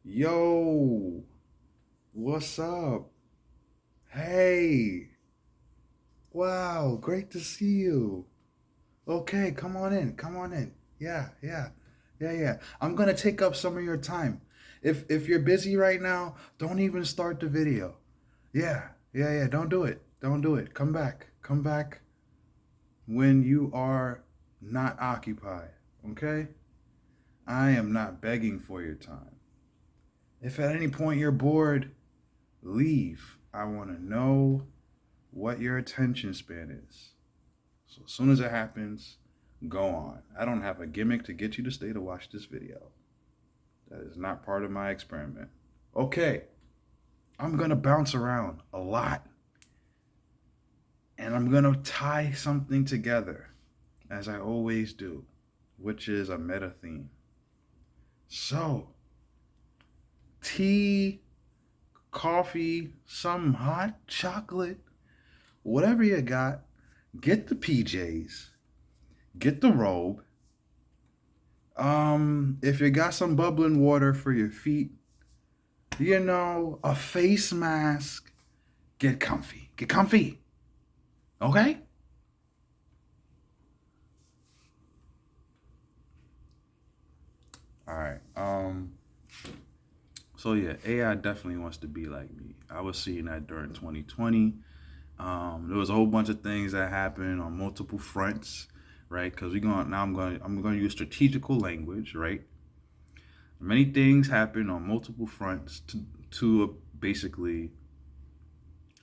Yo, what's up? Hey, wow, great to see you. Okay, come on in, come on in. Yeah. I'm gonna take up some of your time. If you're busy right now, don't even start the video. Yeah. Don't do it. Don't do it. Come back. Come back when you are not occupied. Okay? I am not begging for your time. If at any point you're bored, leave. I want to know what your attention span is. So as soon as it happens, go on. I don't have a gimmick to get you to stay to watch this video. That is not part of my experiment. Okay, I'm going to bounce around a lot and I'm going to tie something together as I always do, which is a meta theme. So, tea, coffee, some hot chocolate, whatever you got, get the PJs, get the robe. If you got some bubbling water for your feet, a face mask, get comfy. Get comfy. Okay? All right. So yeah, AI definitely wants to be like me. I was seeing that during 2020. There was a whole bunch of things that happened on multiple fronts, right? Because we going now. I'm going to use strategical language, right? Many things happen on multiple fronts to basically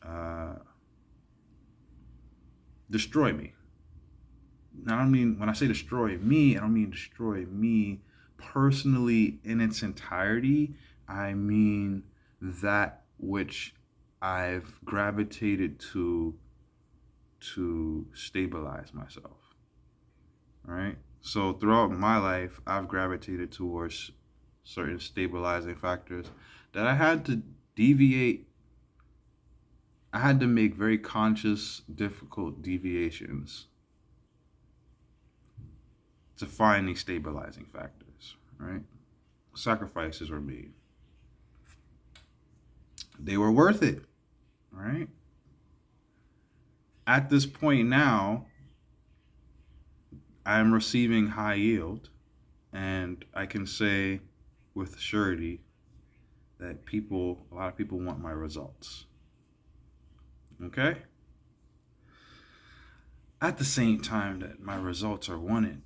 uh, destroy me. Now, I don't mean when I say destroy me, I don't mean destroy me personally in its entirety. I mean that which I've gravitated to stabilize myself. All right. So throughout my life, I've gravitated towards certain stabilizing factors that I had to deviate. I had to make very conscious, difficult deviations to find these stabilizing factors, right? Sacrifices were made. They were worth it, right? At this point now, I'm receiving high yield, and I can say with surety that a lot of people want my results. Okay? At the same time that my results are wanted,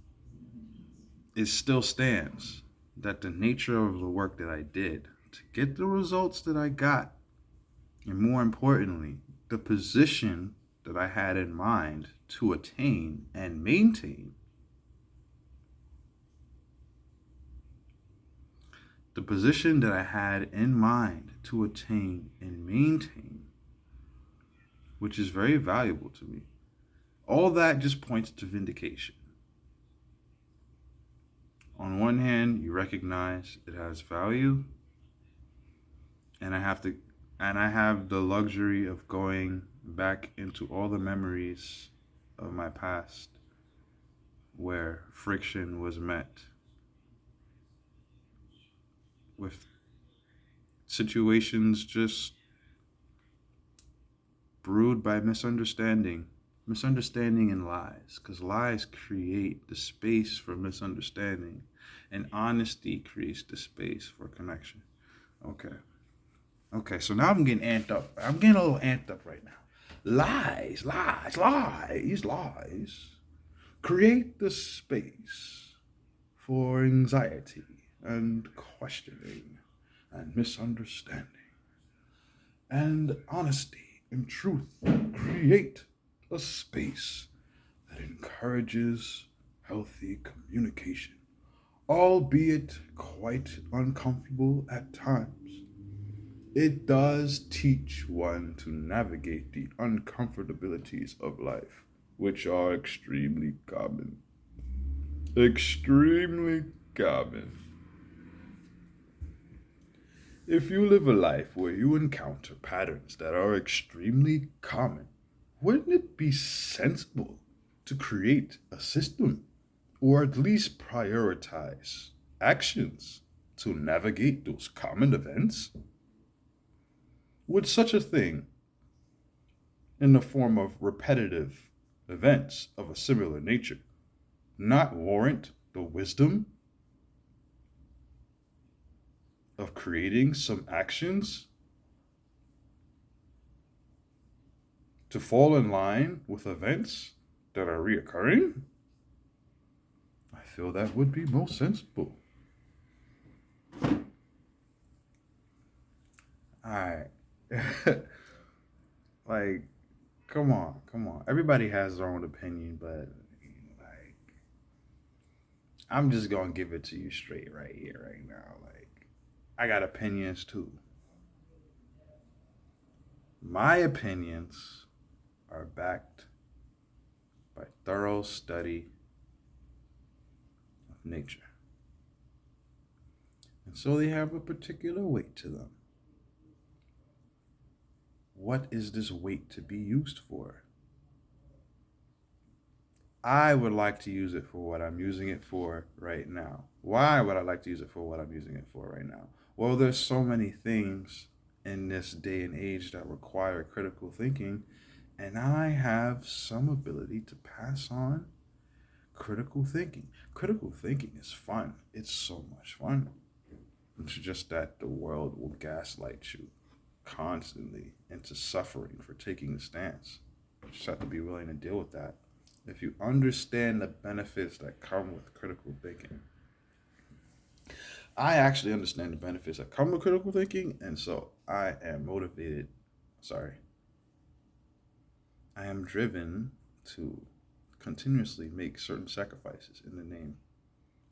it still stands that the nature of the work that I did to get the results that I got, and more importantly, the position that I had in mind to attain and maintain, the position that I had in mind to attain and maintain, which is very valuable to me, all that just points to vindication. On one hand, you recognize it has value, and I have the luxury of going back into all the memories of my past where friction was met with situations just brewed by misunderstanding and lies, because lies create the space for misunderstanding and honesty creates the space for connection. Okay, so now I'm getting amped up. I'm getting a little amped up right now. Lies create the space for anxiety and questioning and misunderstanding. And honesty and truth create a space that encourages healthy communication, albeit quite uncomfortable at times. It does teach one to navigate the uncomfortabilities of life, which are extremely common. Extremely common. If you live a life where you encounter patterns that are extremely common, wouldn't it be sensible to create a system or at least prioritize actions to navigate those common events? Would such a thing, in the form of repetitive events of a similar nature, not warrant the wisdom of creating some actions to fall in line with events that are reoccurring? I feel that would be most sensible. Alright. Like, come on, come on. Everybody has their own opinion, but like, I'm just gonna give it to you straight right here, right now. Like, I got opinions too. My opinions are backed by thorough study of nature. And so they have a particular weight to them. What is this weight to be used for? I would like to use it for what I'm using it for right now. Why would I like to use it for what I'm using it for right now? Well, there's so many things in this day and age that require critical thinking, and I have some ability to pass on critical thinking. Critical thinking is fun. It's so much fun. It's just that the world will gaslight you constantly into suffering for taking a stance. You just have to be willing to deal with that. If you understand the benefits that come with critical thinking, I actually understand the benefits that come with critical thinking, and so I am motivated. Sorry, I am driven to continuously make certain sacrifices in the name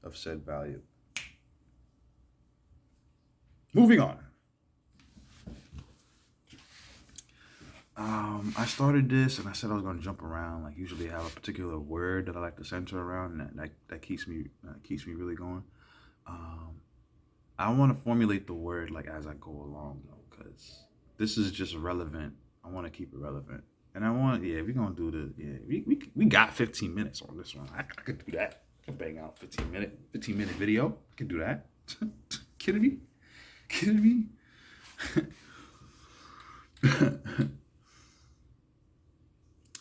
of said value. Moving on. I started this and I said I was going to jump around. Like usually, I have a particular word that I like to center around, and that keeps me really going. Um, I want to formulate the word like as I go along though, because this is just relevant. I want to keep it relevant, and I want we're gonna do we got 15 minutes on this one. I could do that. I could bang out 15-minute video. I could do that. Kidding me? Kidding me?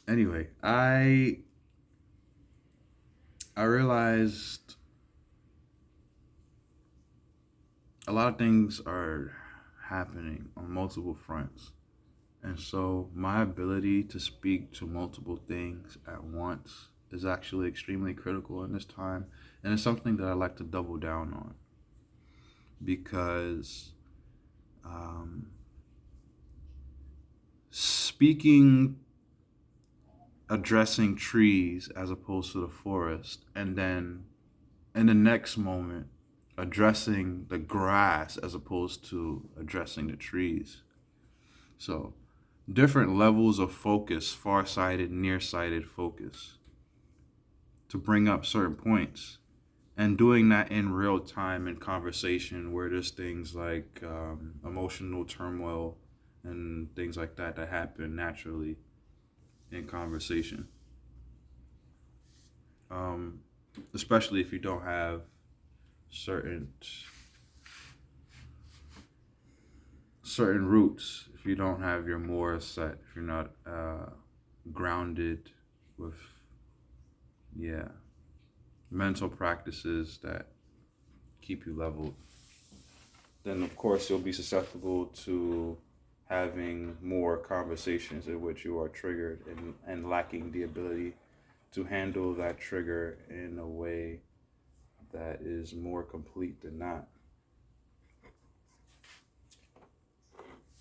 Anyway, I realized a lot of things are happening on multiple fronts. And so my ability to speak to multiple things at once is actually extremely critical in this time. And it's something that I like to double down on because um, speaking, addressing trees as opposed to the forest, and then in the next moment, addressing the grass as opposed to addressing the trees. So, different levels of focus, far-sighted, nearsighted focus, to bring up certain points. And doing that in real time in conversation where there's things like emotional turmoil and things like that that happen naturally in conversation. Um, Especially if you don't have certain certain roots, if you don't have your mora set, if you're not grounded with yeah mental practices that keep you leveled, then of course you'll be susceptible to having more conversations in which you are triggered and lacking the ability to handle that trigger in a way that is more complete than not.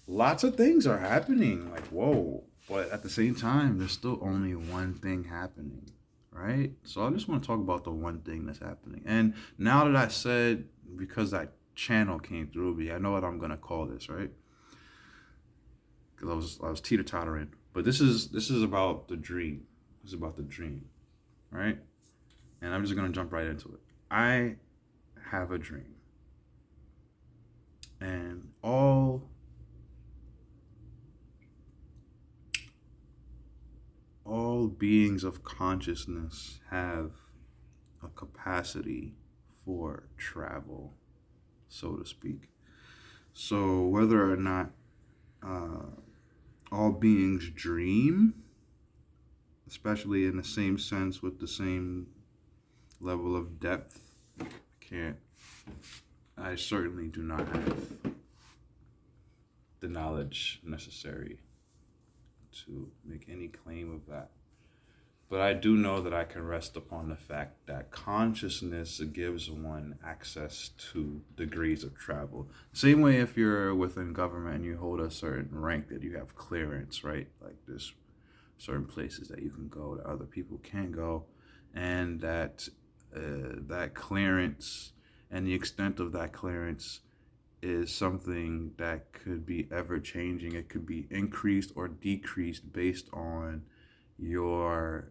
Lots of things are happening, like, whoa, but at the same time, there's still only one thing happening, right? So I just want to talk about the one thing that's happening. And now that I said, because that channel came through me, I know what I'm gonna call this, right? Because I was teeter tottering, but this is about the dream. This is about the dream, right? And I'm just gonna jump right into it. I have a dream, and all beings of consciousness have a capacity for travel. so to speak. So whether or not uh, all beings dream, especially in the same sense with the same level of depth, can't. I certainly do not have the knowledge necessary to make any claim of that. But I do know that I can rest upon the fact that consciousness gives one access to degrees of travel. Same way if you're within government and you hold a certain rank that you have clearance, right? Like there's certain places that you can go that other people can't go, and that clearance and the extent of that clearance is something that could be ever changing. It could be increased or decreased based on your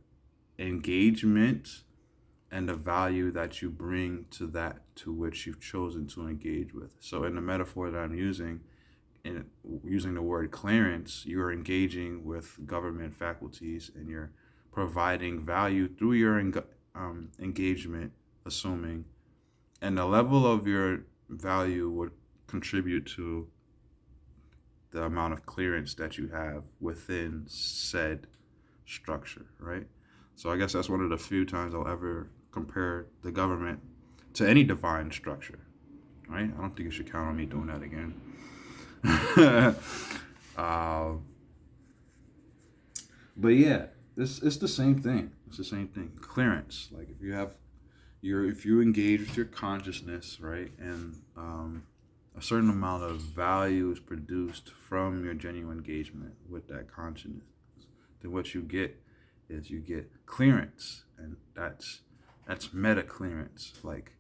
engagement and the value that you bring to that to which you've chosen to engage with. So in the metaphor that I'm using, in using the word clearance, you're engaging with government faculties and you're providing value through your engagement, assuming, and the level of your value would contribute to the amount of clearance that you have within said structure, right? So I guess that's one of the few times I'll ever compare the government to any divine structure, right? I don't think you should count on me doing that again. uh, but yeah, it's the same thing. It's the same thing. Clearance, like if you engage with your consciousness, right, and a certain amount of value is produced from your genuine engagement with that consciousness, then what you get is you get clearance, and that's meta clearance. Like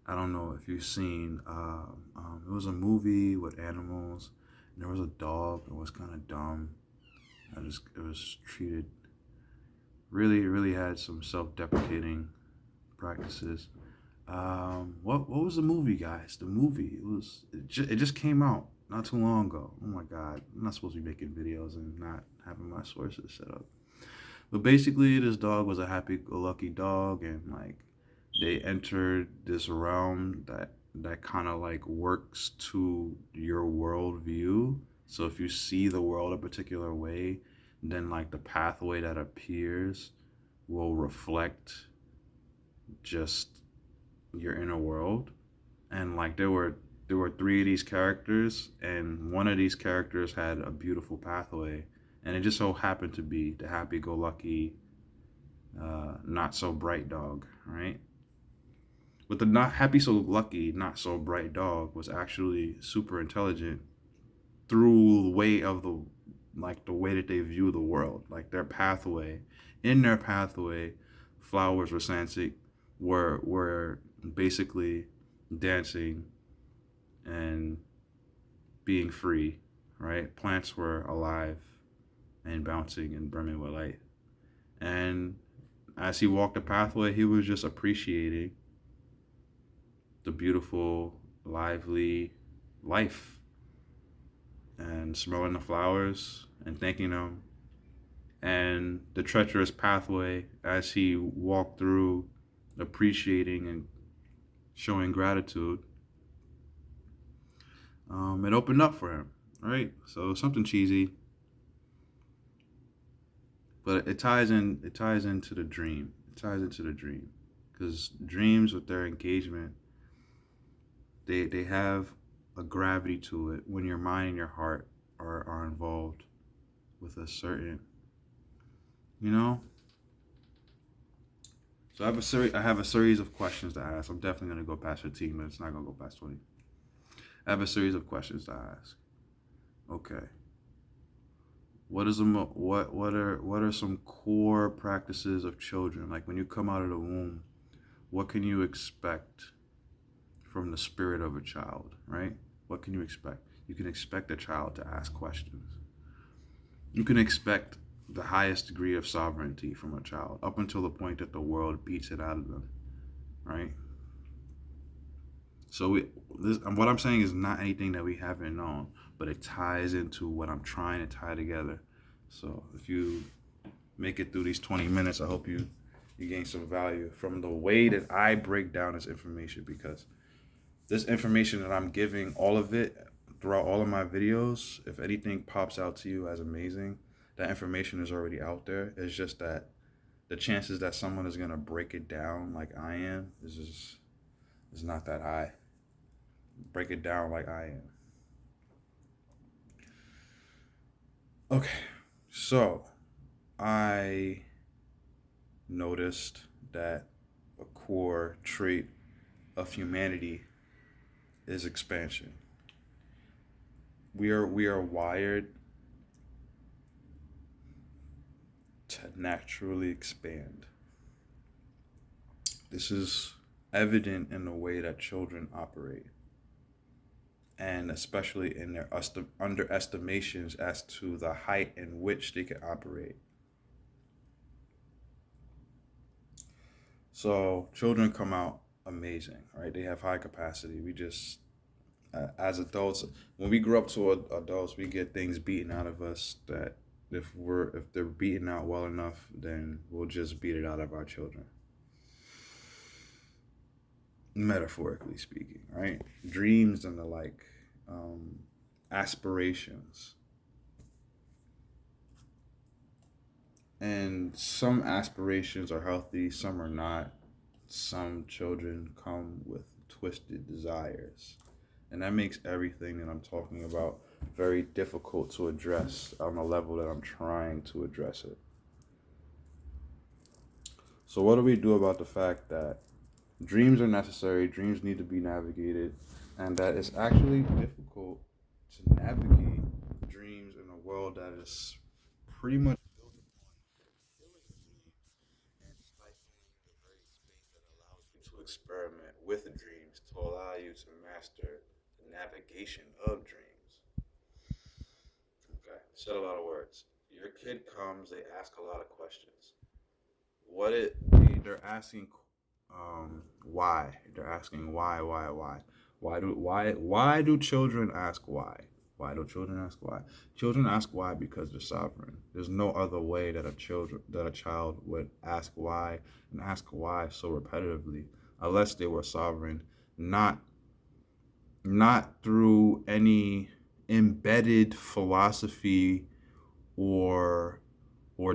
I don't know if you've seen, it was a movie with animals, and there was a dog that was kind of dumb. It was treated really had some self-deprecating practices. What was the movie, guys? The movie it just came out not too long ago. Oh my God, I'm not supposed to be making videos and not having my sources set up. But basically, this dog was a happy-go-lucky dog, and like they entered this realm that kind of like works to your worldview. So if you see the world a particular way, then like the pathway that appears will reflect just your inner world. And like there were three of these characters, and one of these characters had a beautiful pathway, and it just so happened to be the happy-go-lucky, not so bright dog, right? But the not happy so lucky, not so bright dog was actually super intelligent through the way of the way that they view the world, like their pathway. In their pathway, flowers were basically dancing and being free, right? Plants were alive and bouncing and brimming with light. And as he walked the pathway, he was just appreciating the beautiful, lively life and smelling the flowers and thanking them. And the treacherous pathway, as he walked through, appreciating and showing gratitude, it opened up for him, right? So something cheesy, but it ties in. It ties into the dream. It ties into the dream, because dreams with their engagement, they have a gravity to it when your mind and your heart are involved with a certain, you know. So I have a series of questions to ask. I'm definitely gonna go past 15 minutes. Not gonna go past 20. I have a series of questions to ask. Okay. What are some core practices of children? Like when you come out of the womb, what can you expect from the spirit of a child, right? What can you expect? You can expect a child to ask questions. You can expect the highest degree of sovereignty from a child up until the point that the world beats it out of them, right? So what I'm saying is not anything that we haven't known, but it ties into what I'm trying to tie together. So if you make it through these 20 minutes, I hope you gain some value from the way that I break down this information, because This information that I'm giving, all of it throughout all of my videos, if anything pops out to you as amazing, that information is already out there. It's just that the chances that someone is gonna break it down like I am is not that high. Break it down like I am. Okay, so I noticed that a core trait of humanity is expansion. We are wired to naturally expand. This is evident in the way that children operate, and especially in their underestimations as to the height in which they can operate. So children come out amazing, right? They have high capacity. We just, as adults, when we grow up to adults, we get things beaten out of us that if they're beaten out well enough, then we'll just beat it out of our children. Metaphorically speaking, right? Dreams and the like, um, aspirations. And some aspirations are healthy, some are not. Some children come with twisted desires. And that makes everything that I'm talking about very difficult to address on the level that I'm trying to address it. So, what do we do about the fact that dreams are necessary, dreams need to be navigated, and that it's actually difficult to navigate dreams in a world that is pretty much built upon killing dreams and stifling the very space that allows you to experiment with dreams to allow you to master the navigation of dreams. Okay, said a lot of words. Your kid comes, they ask a lot of questions. They're asking why. They're asking why do children ask why? Why do children ask why? Children ask why because they're sovereign. There's no other way that a child would ask why and ask why so repetitively unless they were sovereign, not not through any embedded philosophy or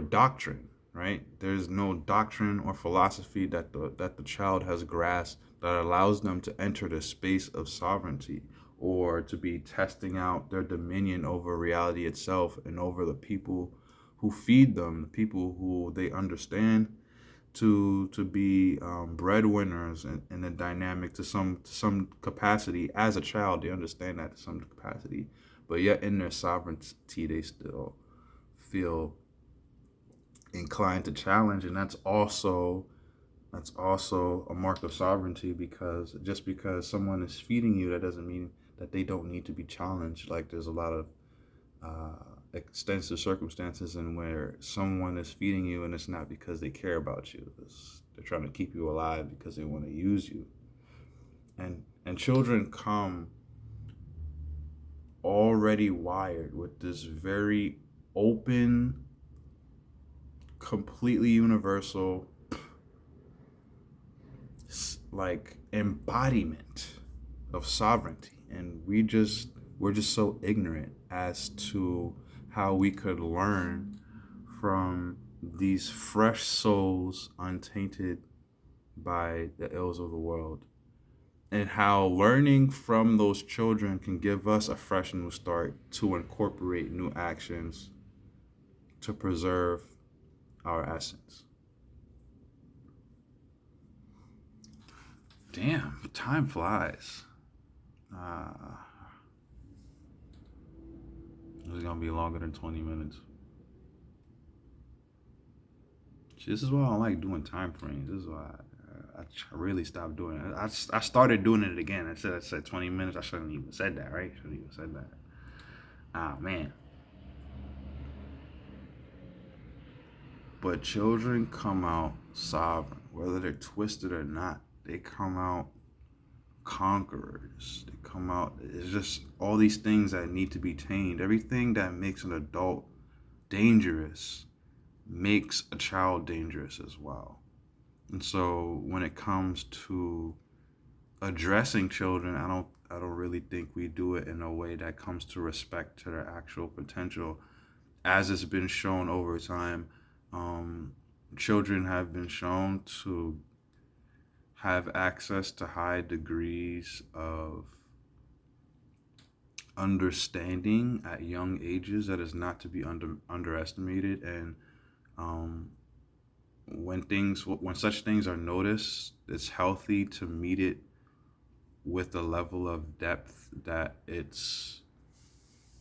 doctrine, right? There's no doctrine or philosophy that the child has grasped that allows them to enter the space of sovereignty or to be testing out their dominion over reality itself and over the people who feed them, the people who they understand to be breadwinners in the dynamic to some capacity. As a child, they understand that to some capacity, but yet in their sovereignty, they still feel inclined to challenge, and that's also a mark of sovereignty, because just because someone is feeding you, that doesn't mean that they don't need to be challenged. Like there's a lot of extensive circumstances in where someone is feeding you and it's not because they care about you. They're trying to keep you alive because they want to use you. And children come already wired with this very open, completely universal, like embodiment of sovereignty, and we're just so ignorant as to how we could learn from these fresh souls untainted by the ills of the world, and how learning from those children can give us a fresh new start to incorporate new actions to preserve our essence. Damn, time flies. Uh, this is gonna be longer than 20 minutes. This is why I don't like doing time frames. This is why I really stopped doing it. I started doing it again. I said 20 minutes. I shouldn't even said that, right? Shouldn't even said that. Ah, man. But children come out sovereign, whether they're twisted or not. They come out conquerors. They come out. It's just all these things that need to be tamed. Everything that makes an adult dangerous makes a child dangerous as well. And so when it comes to addressing children, I don't really think we do it in a way that comes to respect to their actual potential, as it's been shown over time. Um, Children have been shown to have access to high degrees of understanding at young ages that is not to be underestimated. And um, when such things are noticed, it's healthy to meet it with a level of depth that it's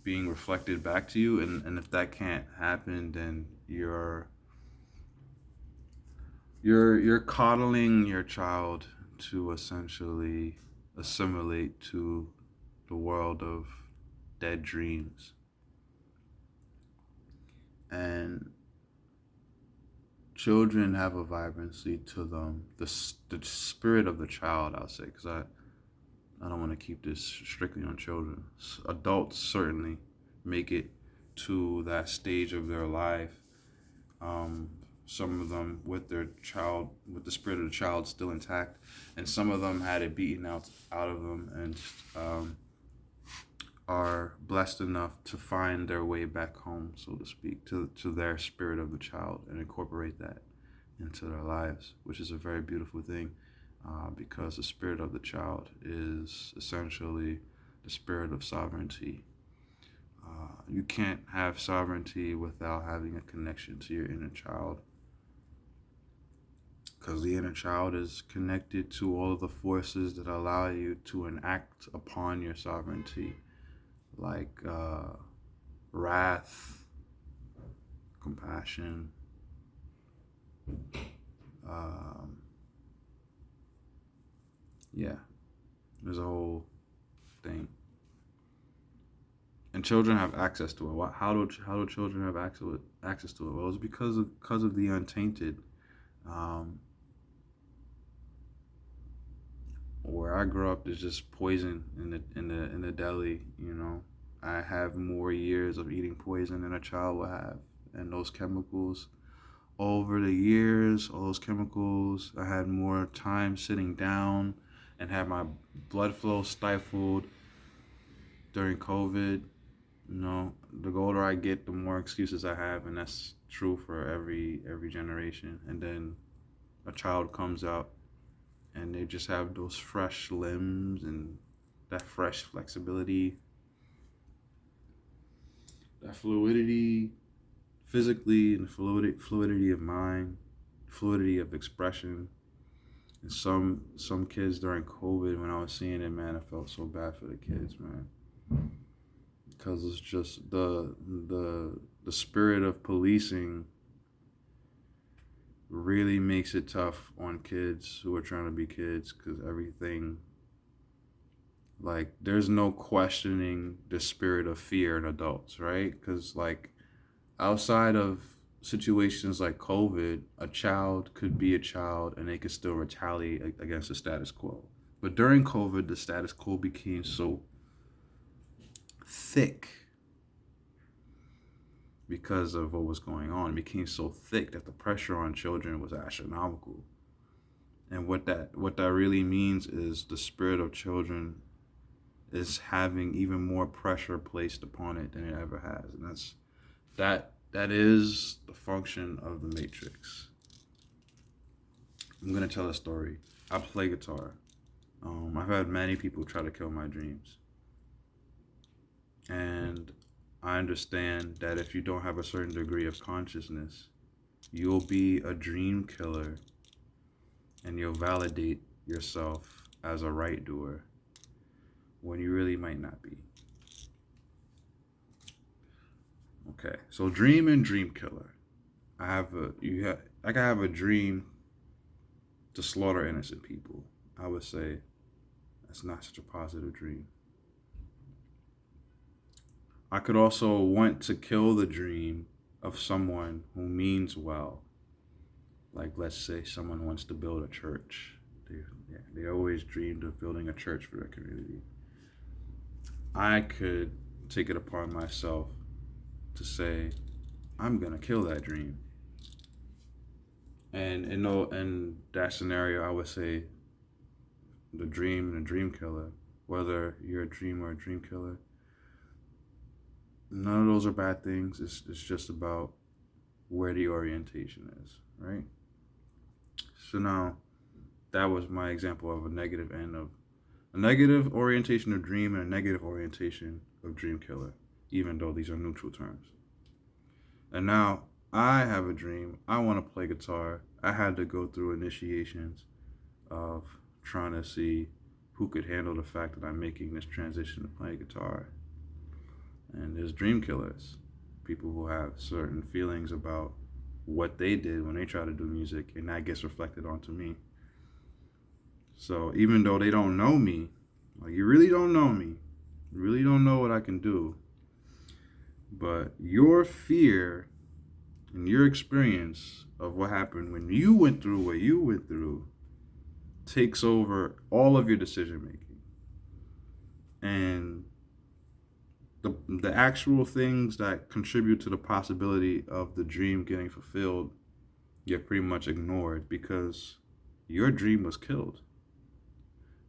being reflected back to you. And if that can't happen, then you're coddling your child to essentially assimilate to the world of dead dreams. And children have a vibrancy to them, the spirit of the child, I'll say, because I don't want to keep this strictly on children. Adults certainly make it to that stage of their life. Um, some of them with their child, with the spirit of the child still intact, and some of them had it beaten out of them, and are blessed enough to find their way back home, so to speak, to their spirit of the child and incorporate that into their lives, which is a very beautiful thing, because the spirit of the child is essentially the spirit of sovereignty. You can't have sovereignty without having a connection to your inner child, because the inner child is connected to all of the forces that allow you to enact upon your sovereignty, like wrath, compassion, um, yeah, there's a whole thing. And children have access to it. How do children have access to it? Well, it's because of the untainted. Um, where I grew up, there's just poison in the deli. I have more years of eating poison than a child will have, and those chemicals over the years, all those chemicals, I had more time sitting down and had my blood flow stifled during COVID. The older I get, the more excuses I have, and that's true for every generation. And then a child comes out and they just have those fresh limbs and that fresh flexibility, that fluidity physically, and fluidity of mind, fluidity of expression. And some kids during COVID, when I was seeing it, man, I felt so bad for the kids, man, because it's just the spirit of policing really makes it tough on kids who are trying to be kids, because everything, like, there's no questioning the spirit of fear in adults, right? Because, like, outside of situations like COVID, a child could be a child and they could still retaliate against the status quo. But during COVID, the status quo became so thick because of what was going on. It became so thick that the pressure on children was astronomical. And what that really means is the spirit of children is having even more pressure placed upon it than it ever has. And that is the function of the Matrix. I'm gonna tell a story. I play guitar. I've had many people try to kill my dreams, and I understand that if you don't have a certain degree of consciousness, you'll be a dream killer, and you'll validate yourself as a right doer when you really might not be. Okay, so dream and dream killer. I can have a dream to slaughter innocent people. I would say that's not such a positive dream. I could also want to kill the dream of someone who means well. Like, let's say someone wants to build a church. They always dreamed of building a church for their community. I could take it upon myself to say, I'm gonna kill that dream. And in that scenario, I would say, the dream and the dream killer, whether you're a dreamer or a dream killer, none of those are bad things. It's just about where the orientation is, right? So now that was my example of a negative end of a negative orientation of dream and a negative orientation of dream killer, even though these are neutral terms. And now I have a dream. I want to play guitar. I had to go through initiations of trying to see who could handle the fact that I'm making this transition to playing guitar. And there's dream killers, people who have certain feelings about what they did when they try to do music, and that gets reflected onto me. So even though they don't know me, like you really don't know me, you really don't know what I can do, but your fear and your experience of what happened when you went through what you went through takes over all of your decision making. And the actual things that contribute to the possibility of the dream getting fulfilled get pretty much ignored because your dream was killed.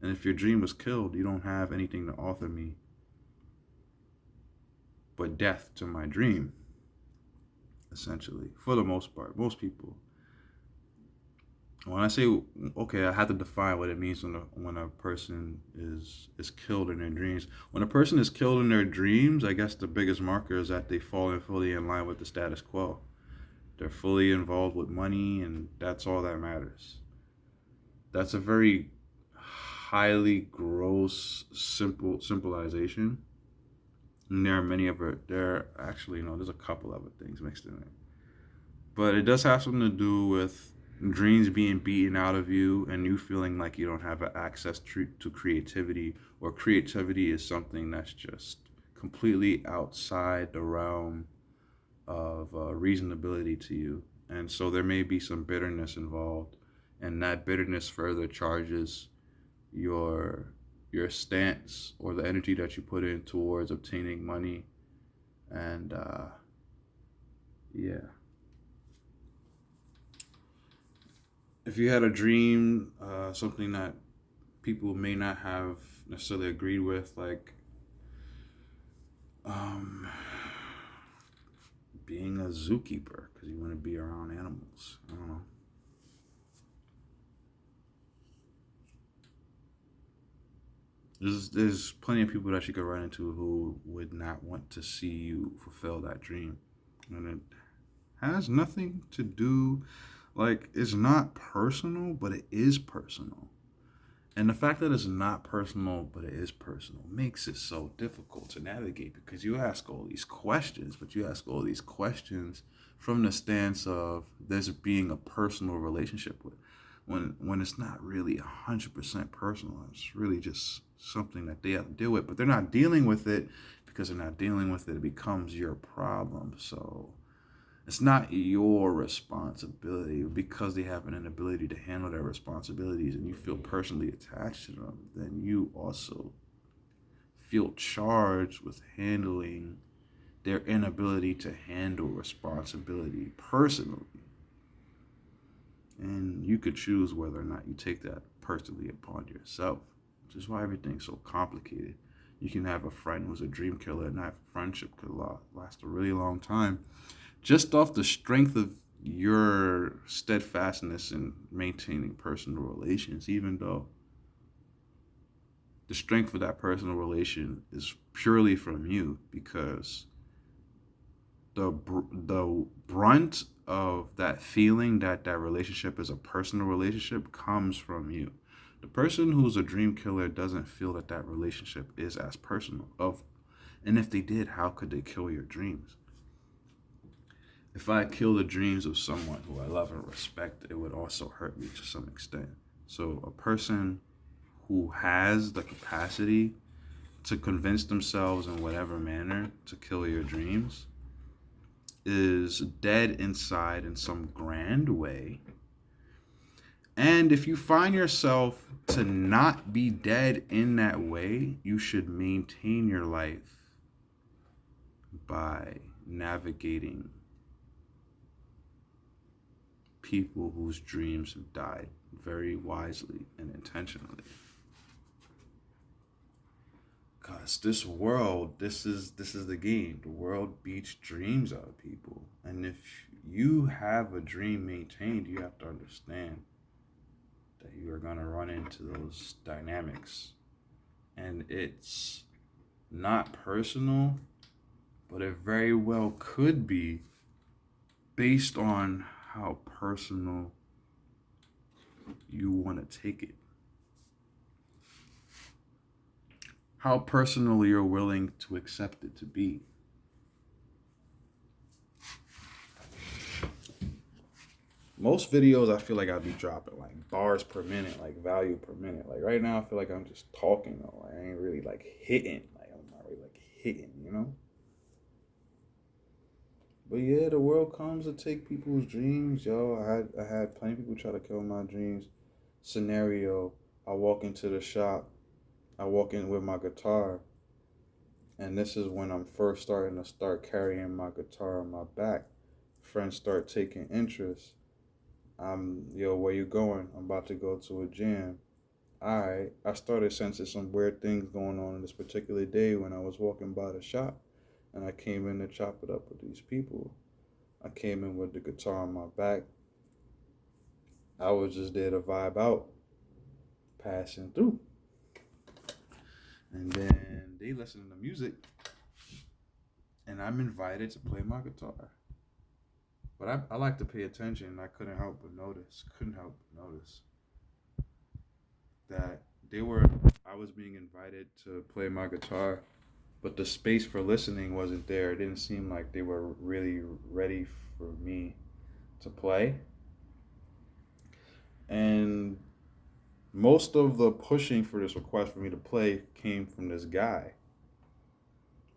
And if your dream was killed, you don't have anything to offer me but death to my dream, essentially, for the most part. Most people. When I say, okay, I have to define what it means when a person is killed in their dreams. When a person is killed in their dreams, I guess the biggest marker is that they fall fully in line with the status quo. They're fully involved with money, and that's all that matters. That's a very highly gross, simplification. And there are many of it. There's a couple other things mixed in it. But it does have something to do with dreams being beaten out of you and you feeling like you don't have access to creativity, or creativity is something that's just completely outside the realm of reasonability to you. And so there may be some bitterness involved, and that bitterness further charges your stance or the energy that you put in towards obtaining money. And yeah, if you had a dream, something that people may not have necessarily agreed with, like being a zookeeper because you want to be around animals. I don't know. There's plenty of people that you could run into who would not want to see you fulfill that dream, and it has nothing to do, like, it's not personal, but it is personal. And the fact that it's not personal, but it is personal, makes it so difficult to navigate because you ask all these questions, but you ask all these questions from the stance of there's being a personal relationship with, when it's not really 100% personal. It's really just something that they have to deal with, but they're not dealing with it because they're not dealing with it. It becomes your problem. So it's not your responsibility. Because they have an inability to handle their responsibilities and you feel personally attached to them, then you also feel charged with handling their inability to handle responsibility personally. And you could choose whether or not you take that personally upon yourself, which is why everything's so complicated. You can have a friend who's a dream killer, and that friendship could last a really long time just off the strength of your steadfastness in maintaining personal relations, even though the strength of that personal relation is purely from you, because the brunt of that feeling that that relationship is a personal relationship comes from you. The person who's a dream killer doesn't feel that that relationship is as personal. And if they did, how could they kill your dreams? If I kill the dreams of someone who I love and respect, it would also hurt me to some extent. So a person who has the capacity to convince themselves in whatever manner to kill your dreams is dead inside in some grand way. And if you find yourself to not be dead in that way, you should maintain your life by navigating people whose dreams have died very wisely and intentionally. Cause this world, this is the game. The world beats dreams out of people. And if you have a dream maintained, you have to understand that you are gonna run into those dynamics. And it's not personal, but it very well could be based on how personal you want to take it. How personal you're willing to accept it to be. Most videos I feel like I'll be dropping like bars per minute, like value per minute. Like right now I feel like I'm just talking though. Like I ain't really like hitting. Like I'm not really like hitting, you know? But yeah, the world comes to take people's dreams, yo. I had plenty of people try to kill my dreams. Scenario, I walk into the shop, I walk in with my guitar, and this is when I'm first starting to start carrying my guitar on my back. Friends start taking interest. Yo, where you going? I'm about to go to a jam. Alright, I started sensing some weird things going on this particular day when I was walking by the shop, and I came in to chop it up with these people. I came in with the guitar on my back. I was just there to vibe out, passing through. And then they listen to music, and I'm invited to play my guitar. But I like to pay attention. I couldn't help but notice that they were, I was being invited to play my guitar, but the space for listening wasn't there. It didn't seem like they were really ready for me to play. And most of the pushing for this request for me to play came from this guy.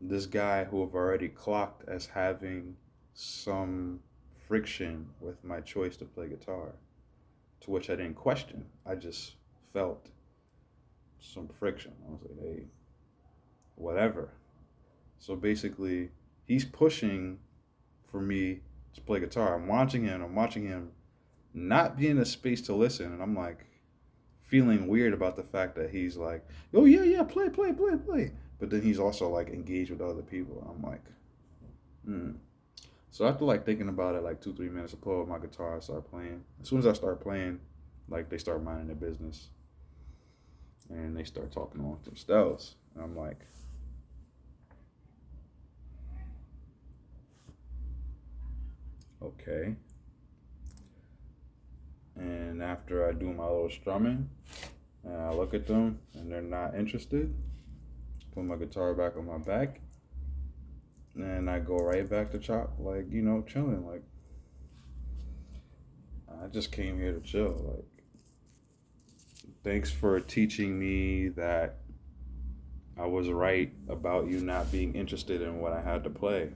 This guy who I've already clocked as having some friction with my choice to play guitar, to which I didn't question. I just felt some friction. I was like, hey, whatever. So basically, he's pushing for me to play guitar. I'm watching him not be in a space to listen. And I'm like feeling weird about the fact that he's like, oh, yeah, yeah, play, play, play, play. But then he's also like engaged with other people. I'm like, hmm. So after like thinking about it, like 2, 3 minutes, I pull up my guitar, I start playing. As soon as I start playing, like they start minding their business, and they start talking amongst themselves. And I'm like, okay. And after I do my little strumming, and I look at them, and they're not interested, put my guitar back on my back, and I go right back to chop, like chilling. Like I just came here to chill. Like thanks for teaching me that I was right about you not being interested in what I had to play.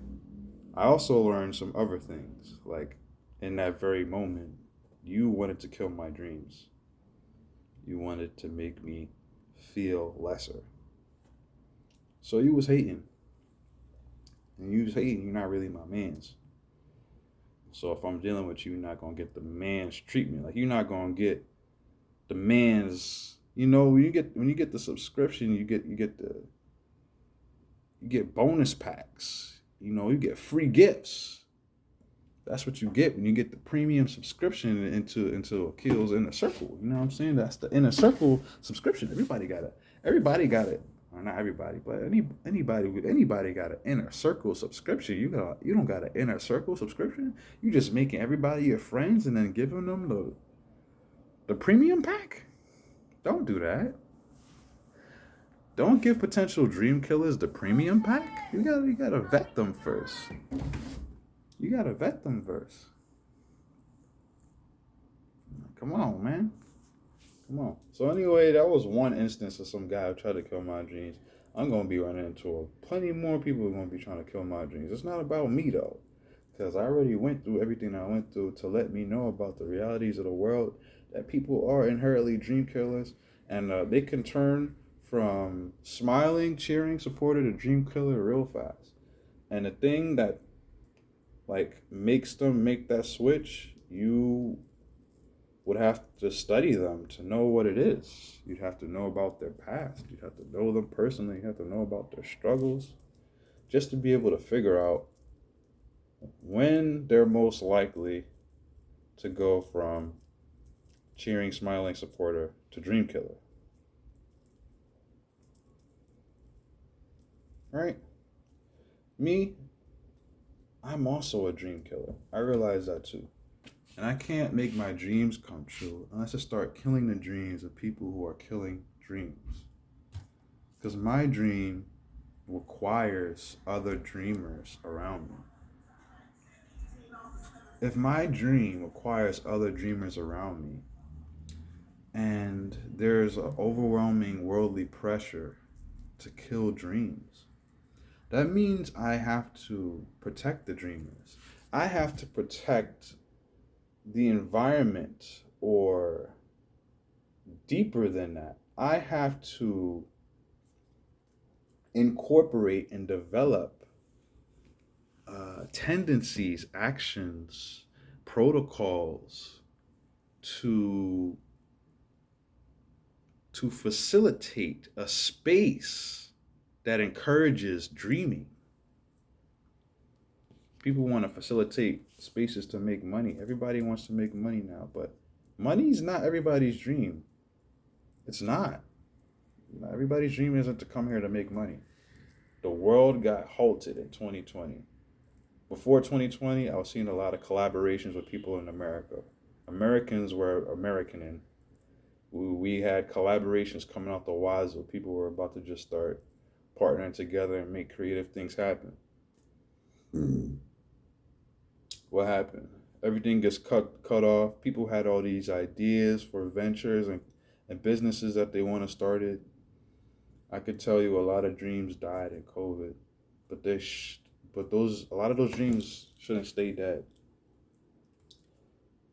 I also learned some other things. Like in that very moment, you wanted to kill my dreams. You wanted to make me feel lesser. So you was hating. And you was hating, you're not really my mans. So if I'm dealing with you, you're not gonna get the man's treatment. Like you're not gonna get the man's. When you get the subscription, you get bonus packs. You get free gifts. That's what you get when you get the premium subscription into Akil's Inner Circle. You know what I'm saying? That's the Inner Circle subscription. Everybody got it. Everybody got it. Or not everybody, but anybody got an Inner Circle subscription. You don't got an Inner Circle subscription. You just making everybody your friends and then giving them the premium pack. Don't do that. Don't give potential dream killers the premium pack. You gotta vet them first. You gotta vet them first. Come on, man. Come on. So anyway, that was one instance of some guy who tried to kill my dreams. I'm gonna be running into plenty more people who are gonna be trying to kill my dreams. It's not about me though, because I already went through everything I went through to let me know about the realities of the world. That people are inherently dream killers, and they can turn from smiling, cheering supporter to dream killer real fast. And the thing that like makes them make that switch, you would have to study them to know what it is. You'd have to know about their past. You'd have to know them personally. You'd have to know about their struggles just to be able to figure out when they're most likely to go from cheering, smiling supporter to dream killer. Right? Me, I'm also a dream killer. I realize that too. And I can't make my dreams come true unless I start killing the dreams of people who are killing dreams. Because my dream requires other dreamers around me. If my dream requires other dreamers around me, and there's an overwhelming worldly pressure to kill dreams, that means I have to protect the dreamers. I have to protect the environment, or deeper than that, I have to incorporate and develop tendencies, actions, protocols to facilitate a space that encourages dreaming. People want to facilitate spaces to make money. Everybody wants to make money now, but money's not everybody's dream. It's not. Not everybody's dream isn't to come here to make money. The world got halted in 2020. Before 2020, I was seeing a lot of collaborations with people in America. Americans were Americaning. We had collaborations coming out the wazoo. People were about to just start partnering together and make creative things happen. What happened? Everything gets cut off. People had all these ideas for ventures and businesses that they want to start. I could tell you a lot of dreams died in COVID, but a lot of those dreams shouldn't stay dead.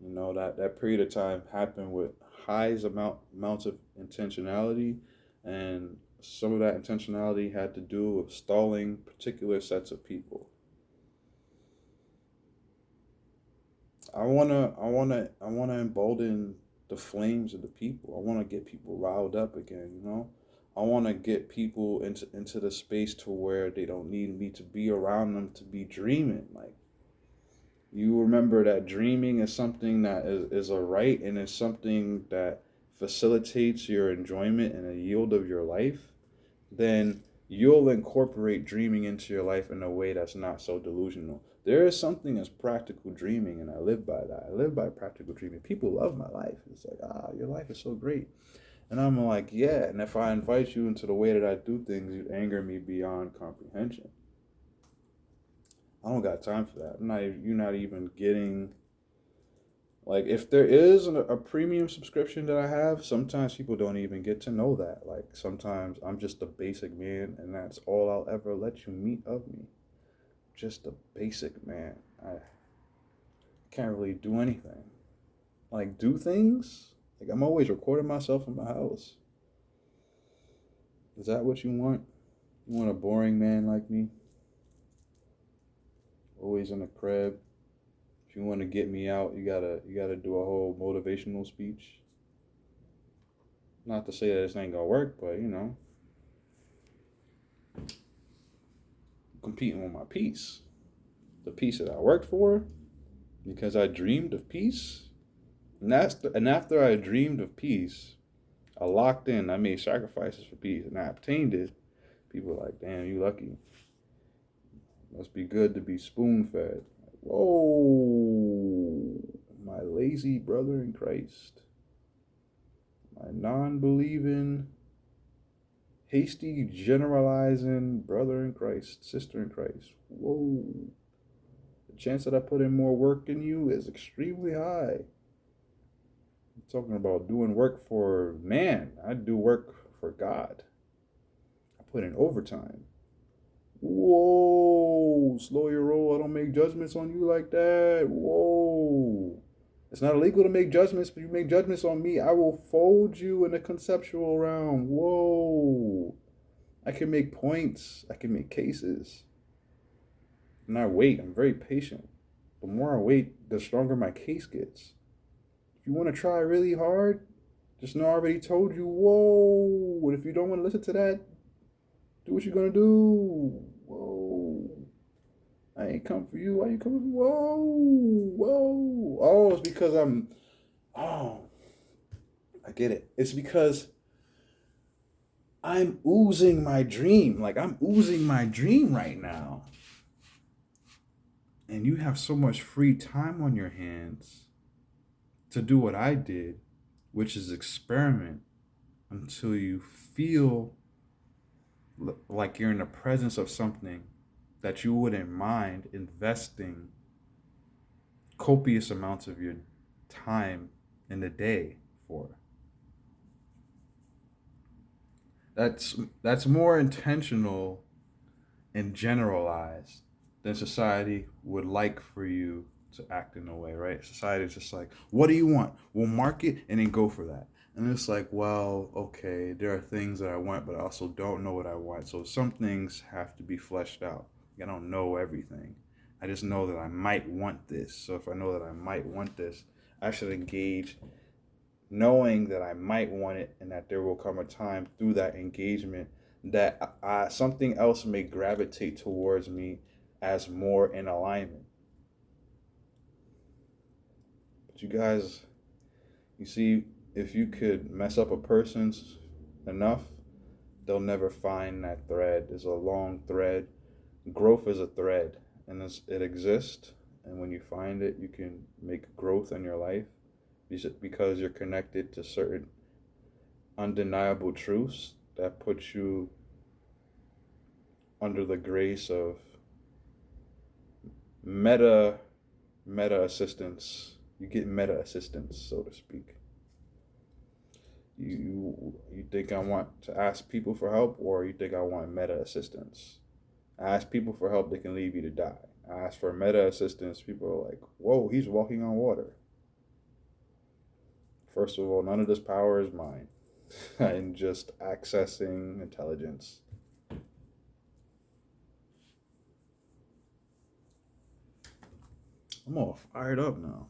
You know, that period of time happened with amounts of intentionality, and some of that intentionality had to do with stalling particular sets of people. I wanna embolden the flames of the people. I wanna get people riled up again, you know? I wanna get people into the space to where they don't need me to be around them to be dreaming. Like, you remember that dreaming is something that is a right, and is something that facilitates your enjoyment and a yield of your life, then you'll incorporate dreaming into your life in a way that's not so delusional. There is something as practical dreaming, and I live by that. I live by practical dreaming. People love my life. It's like, your life is so great. And I'm like, yeah. And if I invite you into the way that I do things, you anger me beyond comprehension. I don't got time for that. You're not even getting, like, if there is a premium subscription that I have, sometimes people don't even get to know that. Like, sometimes I'm just a basic man, and that's all I'll ever let you meet of me. Just a basic man. I can't really do anything. Like, do things? Like, I'm always recording myself in my house. Is that what you want? You want a boring man like me? Always in the crib. If you want to get me out, you gotta do a whole motivational speech. Not to say that this ain't gonna work, but competing with my peace. The peace that I worked for, because I dreamed of peace. And after I dreamed of peace, I locked in, I made sacrifices for peace, and I obtained it. People were like, damn, you lucky. Must be good to be spoon fed. Whoa, my lazy brother in Christ. My non believing, hasty, generalizing brother in Christ, sister in Christ. Whoa. The chance that I put in more work in you is extremely high. I'm talking about doing work for man. I do work for God. I put in overtime. Whoa, slow your roll. I don't make judgments on you like that. Whoa. It's not illegal to make judgments, but you make judgments on me, I will fold you in the conceptual realm. Whoa. I can make points. I can make cases. And I wait. I'm very patient. The more I wait, the stronger my case gets. If you want to try really hard, just know I already told you, whoa. What if you don't want to listen to that? Do what you're gonna do. Whoa. I ain't come for you. Why you coming for me? Whoa. Whoa. Oh, it's because oh, I get it. It's because I'm oozing my dream. Like I'm oozing my dream right now. And you have so much free time on your hands to do what I did, which is experiment until you feel like you're in the presence of something that you wouldn't mind investing copious amounts of your time in the day for. That's more intentional and generalized than society would like for you to act in a way, right? Society is just like, what do you want? We'll mark it and then go for that. And it's like, well, okay, there are things that I want, but I also don't know what I want. So some things have to be fleshed out. I don't know everything. I just know that I might want this. So if I know that I might want this, I should engage knowing that I might want it and that there will come a time through that engagement that something else may gravitate towards me as more in alignment. But you guys, you see, if you could mess up a person's enough, they'll never find that thread. It's a long thread. Growth is a thread, and it exists. And when you find it, you can make growth in your life because you're connected to certain undeniable truths that put you under the grace of meta assistance. You get meta assistance, so to speak. You think I want to ask people for help, or you think I want meta assistance? I ask people for help, they can leave you to die. I ask for meta assistance, people are like, whoa, he's walking on water. First of all, none of this power is mine. I'm just accessing intelligence. I'm all fired up now.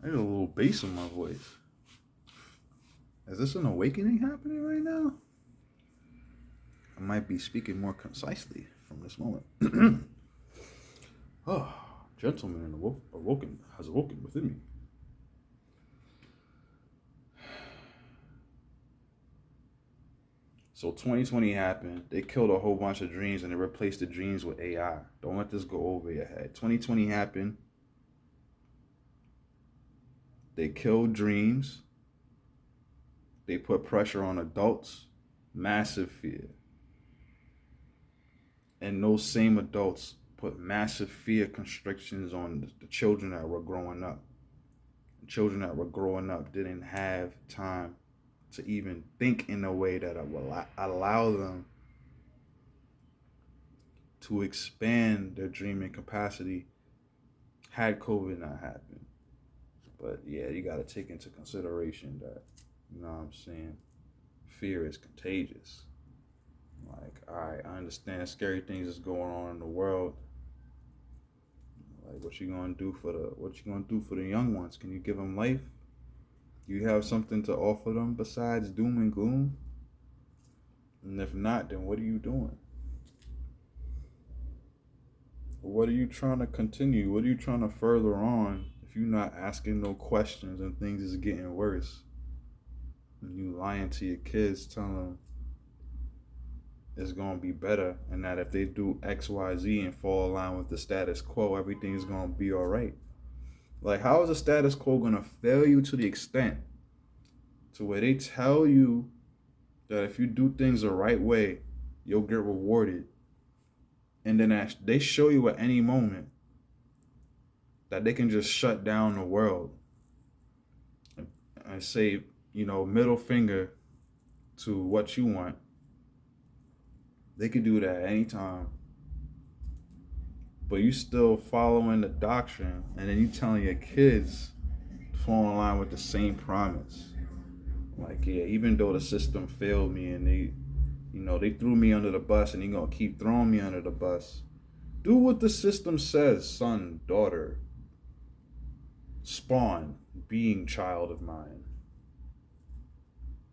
I got a little bass in my voice. Is this an awakening happening right now? I might be speaking more concisely from this moment. Oh, gentleman has awoken within me. So 2020 happened. They killed a whole bunch of dreams and they replaced the dreams with AI. Don't let this go over your head. 2020 happened. They killed dreams. They put pressure on adults. Massive fear. And those same adults put massive fear constrictions on the children that were growing up. The children that were growing up didn't have time to even think in a way that will allow them to expand their dreaming capacity had COVID not happened. But yeah, you got to take into consideration that, you know what I'm saying, fear is contagious. Like, all right, I understand scary things is going on in the world. Like, what you gonna do for the young ones? Can you give them life? Do you have something to offer them besides doom and gloom? And if not, then what are you doing? What are you trying to continue? What are you trying to further on if you're not asking no questions and things is getting worse? And you lying to your kids, telling them it's going to be better and that if they do X, Y, Z and fall in line with the status quo, everything's going to be all right. Like, how is the status quo going to fail you to the extent to where they tell you that if you do things the right way, you'll get rewarded? And then they show you at any moment that they can just shut down the world and say, you know, middle finger to what you want. They could do that anytime. But you still following the doctrine, and then you telling your kids to fall in line with the same promise. Like, yeah, even though the system failed me and they threw me under the bus and they're going to keep throwing me under the bus. Do what the system says, son, daughter, spawn. being child of mine.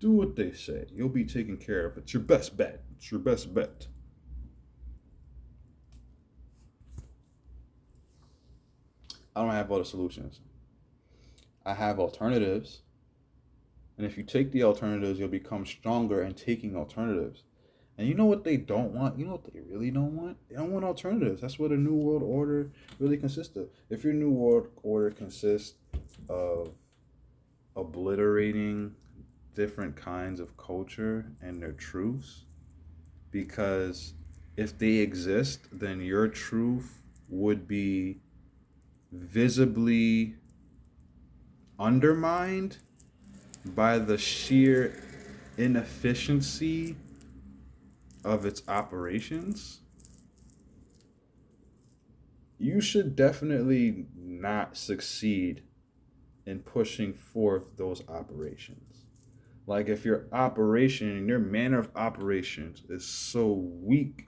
Do what they say. You'll be taken care of. It's your best bet. It's your best bet. I don't have all the solutions. I have alternatives. And if you take the alternatives, you'll become stronger in taking alternatives. And you know what they don't want? You know what they really don't want? They don't want alternatives. That's what a new world order really consists of. If your new world order consists of obliterating different kinds of culture and their truths, because if they exist, then your truth would be visibly undermined by the sheer inefficiency of its operations. You should definitely not succeed in pushing forth those operations. Like if your operation and your manner of operations is so weak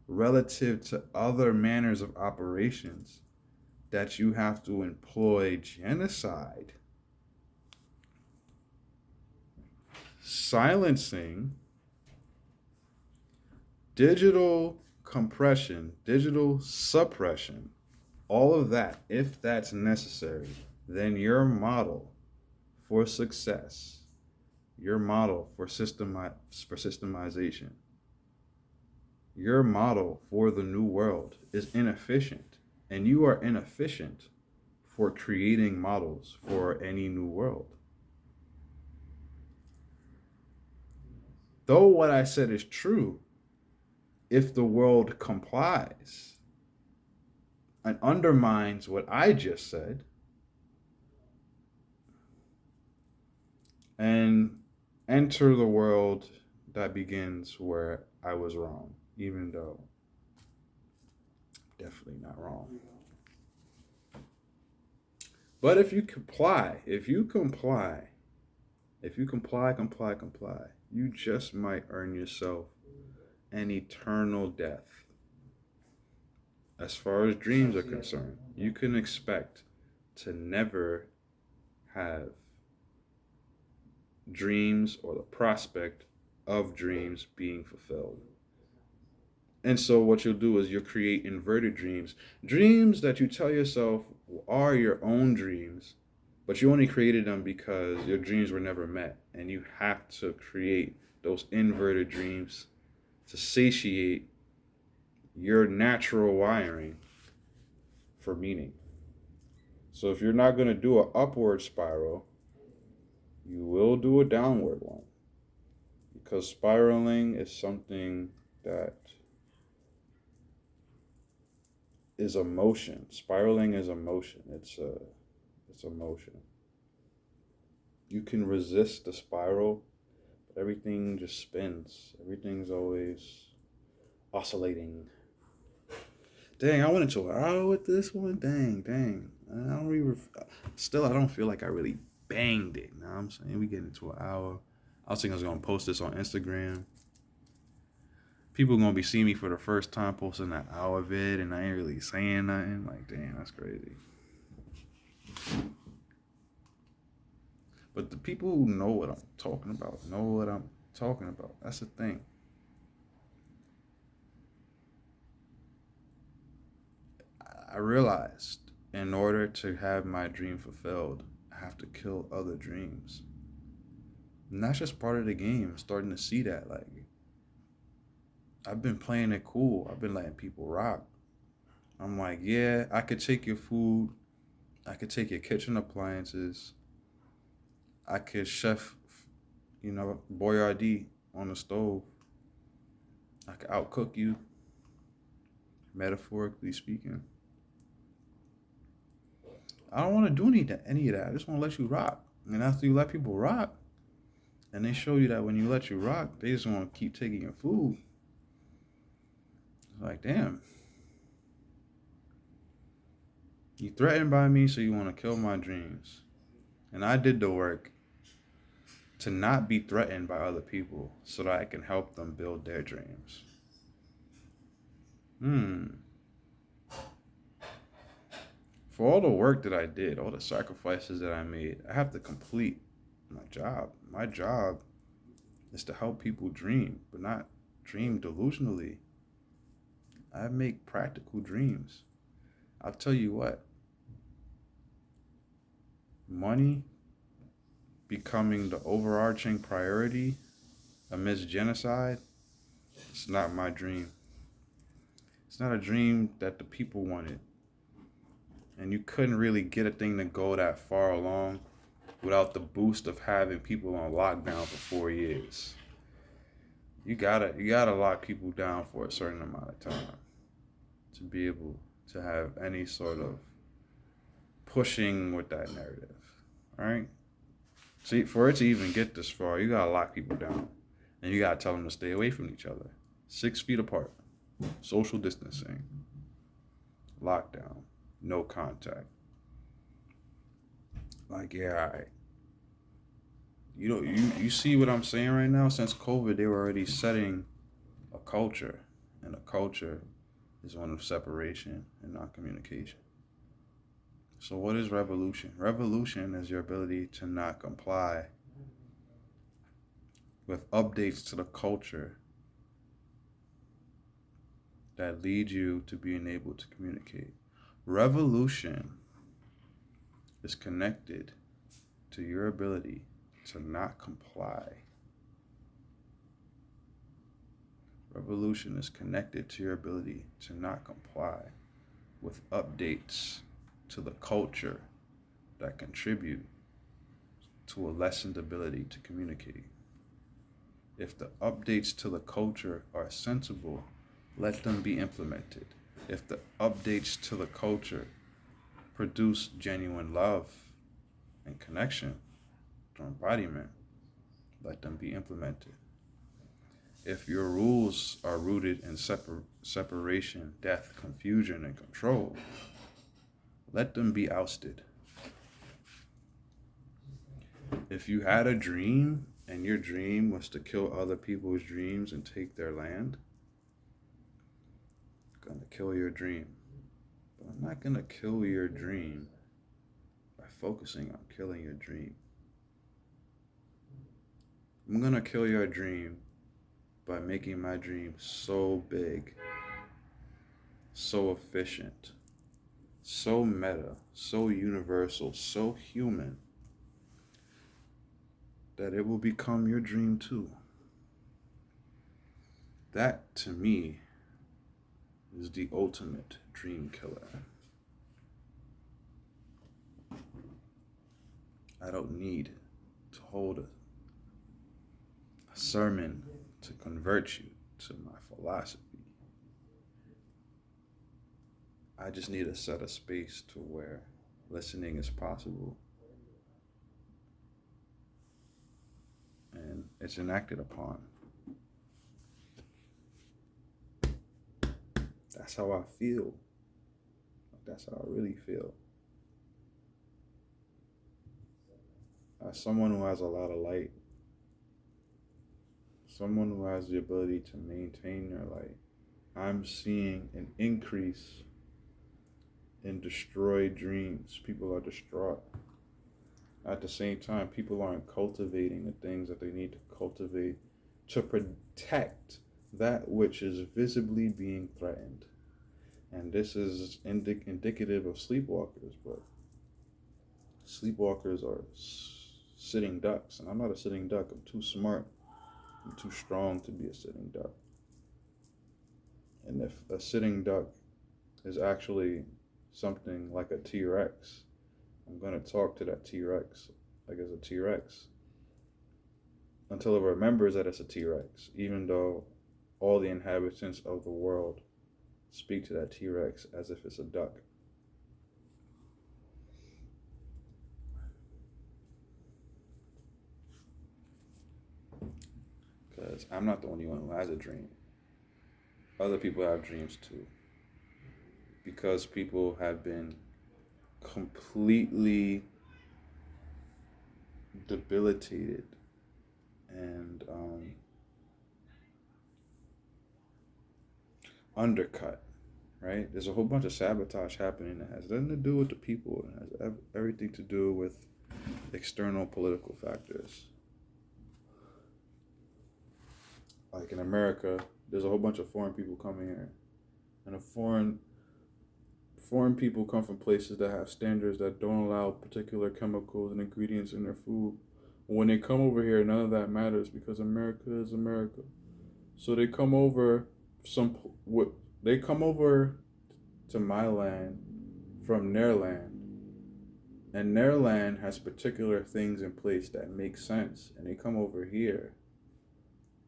relative to other manners of operations that you have to employ genocide, silencing, digital compression, digital suppression, all of that, if that's necessary, then your model for success, your model for systemization, your model for the new world is inefficient, and you are inefficient for creating models for any new world. Though what I said is true, if the world complies and undermines what I just said and enter the world that begins where I was wrong, even though definitely not wrong. But if you comply, comply, you just might earn yourself an eternal death. As far as dreams are concerned, you can expect to never have dreams or the prospect of dreams being fulfilled. And so what you'll do is you'll create inverted dreams. Dreams that you tell yourself are your own dreams, but you only created them because your dreams were never met. And you have to create those inverted dreams to satiate your natural wiring for meaning. So if you're not going to do an upward spiral, you will do a downward one. Because spiraling is something that is emotion. Spiraling is emotion. It's emotion. You can resist the spiral, but everything just spins. Everything's always oscillating. Dang, I went into an hour with this one. Dang. I don't feel like I really banged it. You know what I'm saying? We get into an hour. I was thinking I was gonna post this on Instagram. People gonna be seeing me for the first time posting that hour vid, and I ain't really saying nothing. Like, damn, that's crazy. But the people who know what I'm talking about know what I'm talking about. That's the thing. I realized in order to have my dream fulfilled, I have to kill other dreams. And that's just part of the game. I'm starting to see that. Like, I've been playing it cool. I've been letting people rock. I'm like, yeah, I could take your food. I could take your kitchen appliances. I could chef, Boyardee on the stove. I could outcook you, metaphorically speaking. I don't want to do any of that. I just want to let you rock. And after you let people rock, and they show you that when you let you rock, they just want to keep taking your food. It's like, damn. You threatened by me, so you want to kill my dreams. And I did the work to not be threatened by other people so that I can help them build their dreams. For all the work that I did, all the sacrifices that I made, I have to complete my job. My job is to help people dream, but not dream delusionally. I make practical dreams. I'll tell you what, money becoming the overarching priority amidst genocide, it's not my dream. It's not a dream that the people wanted. And you couldn't really get a thing to go that far along without the boost of having people on lockdown for 4 years. You gotta lock people down for a certain amount of time to be able to have any sort of pushing with that narrative. All right. See, for it to even get this far, you gotta lock people down, and you gotta tell them to stay away from each other, 6 feet apart, social distancing, lockdown, no contact. Like, yeah, all right. You see what I'm saying right now? Since COVID, they were already setting a culture, and a culture is one of separation and non communication. So, what is revolution? Revolution is your ability to not comply with updates to the culture that lead you to being able to communicate. Revolution is connected to your ability to not comply. Revolution is connected to your ability to not comply with updates to the culture that contribute to a lessened ability to communicate. If the updates to the culture are sensible, let them be implemented. If the updates to the culture produce genuine love and connection through embodiment, let them be implemented. If your rules are rooted in separation, death, confusion, and control, let them be ousted. If you had a dream and your dream was to kill other people's dreams and take their land, I'm gonna kill your dream. But I'm not gonna kill your dream by focusing on killing your dream. I'm gonna kill your dream by making my dream so big, so efficient, so meta, so universal, so human, that it will become your dream too. That, to me, is the ultimate dream killer. I don't need to hold a sermon to convert you to my philosophy. I just need to set a space to where listening is possible and it's enacted upon. That's how I feel. That's how I really feel. As someone who has a lot of light, someone who has the ability to maintain their light, I'm seeing an increase in destroyed dreams. People are distraught. At the same time, people aren't cultivating the things that they need to cultivate to protect that which is visibly being threatened. And this is indicative of sleepwalkers, but sleepwalkers are sitting ducks, and I'm not a sitting duck. I'm too smart. I'm too strong to be a sitting duck. And if a sitting duck is actually something like a T-Rex, I'm going to talk to that T-Rex like it's a T-Rex until it remembers that it's a T-Rex, even though all the inhabitants of the world speak to that T-Rex as if it's a duck. Because I'm not the only one who has a dream. Other people have dreams too. Because people have been completely debilitated and undercut right? There's a whole bunch of sabotage happening that has nothing to do with the people. It has everything to do with external political factors. Like in America, there's a whole bunch of foreign people coming here, and a foreign people come from places that have standards that don't allow particular chemicals and ingredients in their food. When they come over here, none of that matters because America is America. So they come over some they come over to my land from their land, and their land has particular things in place that make sense, and they come over here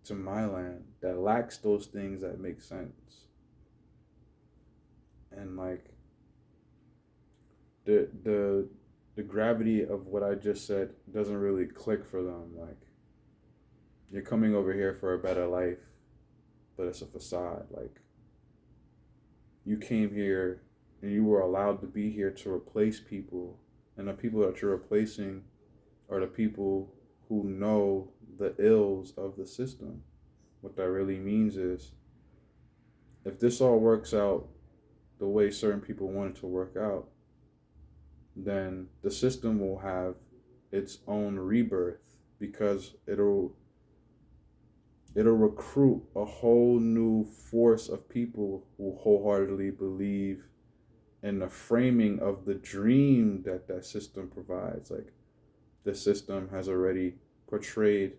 to my land that lacks those things that make sense. And like the the gravity of what I just said doesn't really click for them. Like, you're coming over here for a better life, but it's a facade. Like, you came here and you were allowed to be here to replace people, and the people that you're replacing are the people who know the ills of the system. What that really means is, if this all works out the way certain people want it to work out, then the system will have its own rebirth, because it'll recruit a whole new force of people who wholeheartedly believe in the framing of the dream that that system provides. Like, the system has already portrayed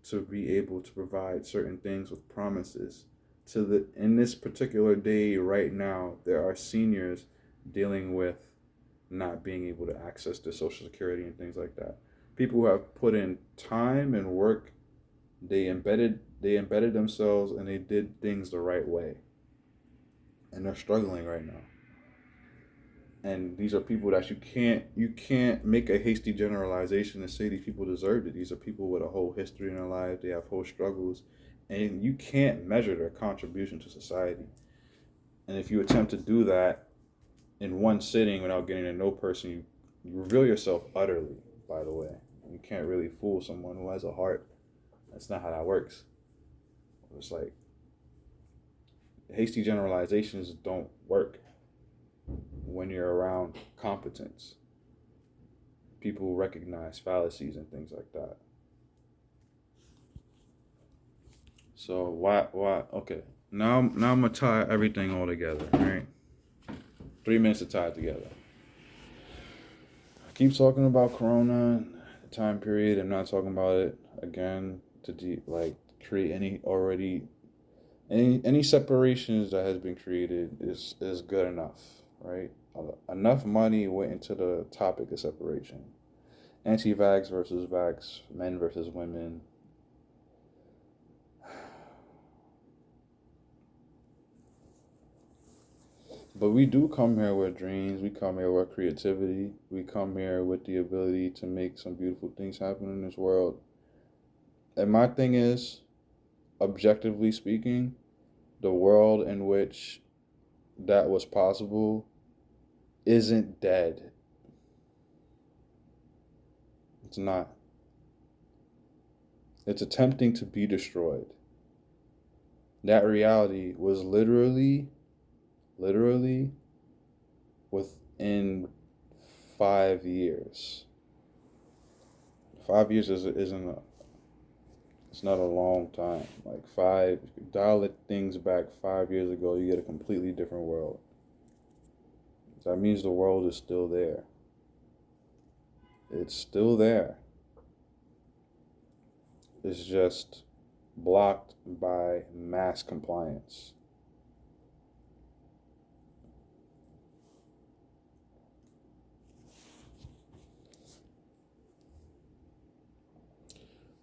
to be able to provide certain things with promises to the in this particular day right now. There are seniors dealing with not being able to access their social security and things like that. People who have put in time and work, they embedded themselves and they did things the right way, and they're struggling right now. And these are people that you can't make a hasty generalization and say these people deserved it. These are people with a whole history in their lives. They have whole struggles, and you can't measure their contribution to society. And if you attempt to do that in one sitting without getting to know person, you reveal yourself utterly. By the way, you can't really fool someone who has a heart. That's not how that works. It's like, hasty generalizations don't work when you're around competence. People recognize fallacies and things like that. So why okay. Now I'm gonna tie everything all together, right? 3 minutes to tie it together. I keep talking about Corona and the time period. I'm not talking about it again to create any separations that has been created is good enough, right? Enough money went into the topic of separation. Anti-vax versus vax, men versus women. But we do come here with dreams. We come here with creativity. We come here with the ability to make some beautiful things happen in this world. And my thing is, objectively speaking, the world in which that was possible isn't dead. It's not. It's attempting to be destroyed. That reality was literally within 5 years. 5 years isn't it's not a long time. Like, dial things back 5 years ago, you get a completely different world. So that means the world is still there. It's still there. It's just blocked by mass compliance.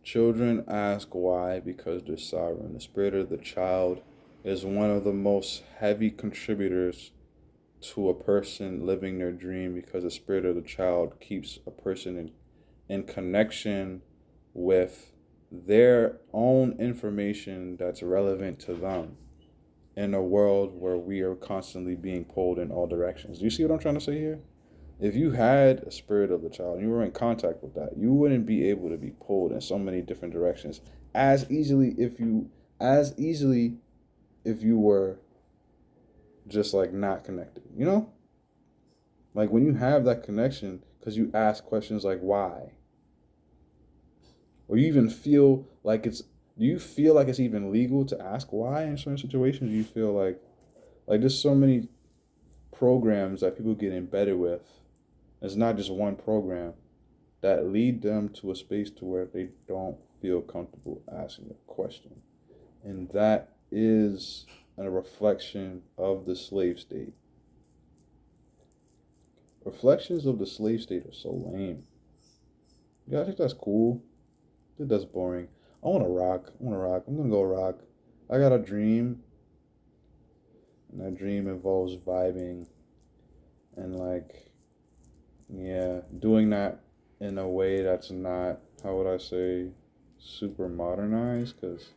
Children ask why because they're sovereign. The spirit of the child is one of the most heavy contributors to a person living their dream, because the spirit of the child keeps a person in connection with their own information that's relevant to them in a world where we are constantly being pulled in all directions. Do you see what I'm trying to say here? If you had a spirit of the child and you were in contact with that, you wouldn't be able to be pulled in so many different directions as easily if you were just like not connected, you know? Like when you have that connection because you ask questions like why, or you even feel like it's, do you feel like it's even legal to ask why in certain situations? Do you feel like there's so many programs that people get embedded with. It's not just one program that lead them to a space to where they don't feel comfortable asking a question. And that is a reflection of the slave state. Reflections of the slave state are so lame. Yeah, I think that's cool. I think that's boring. I want to rock. I want to rock. I'm going to go rock. I got a dream, and that dream involves vibing and like, yeah, doing that in a way that's not, how would I say, super modernized, because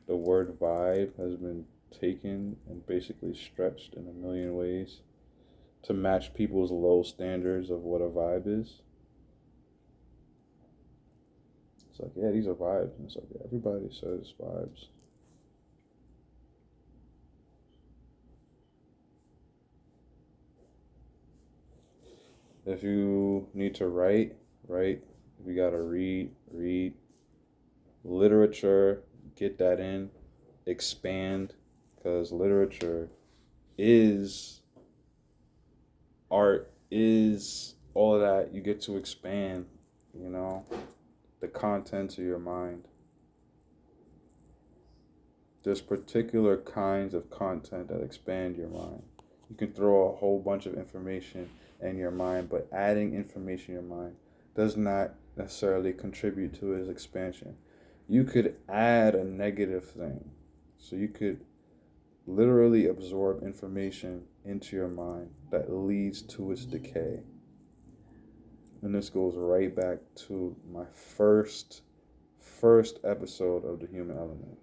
the word vibe has been taken and basically stretched in a million ways to match people's low standards of what a vibe is. It's like, yeah, these are vibes. And it's like, yeah, everybody says vibes. If you need to write, write. If you gotta read, read. Literature, get that in. Expand, because literature is art, is all of that. You get to expand, you know, the content of your mind. There's particular kinds of content that expand your mind. You can throw a whole bunch of information in your mind, but adding information in your mind does not necessarily contribute to its expansion. You could add a negative thing. So you could literally absorb information into your mind that leads to its decay. And this goes right back to my first episode of The Human Element.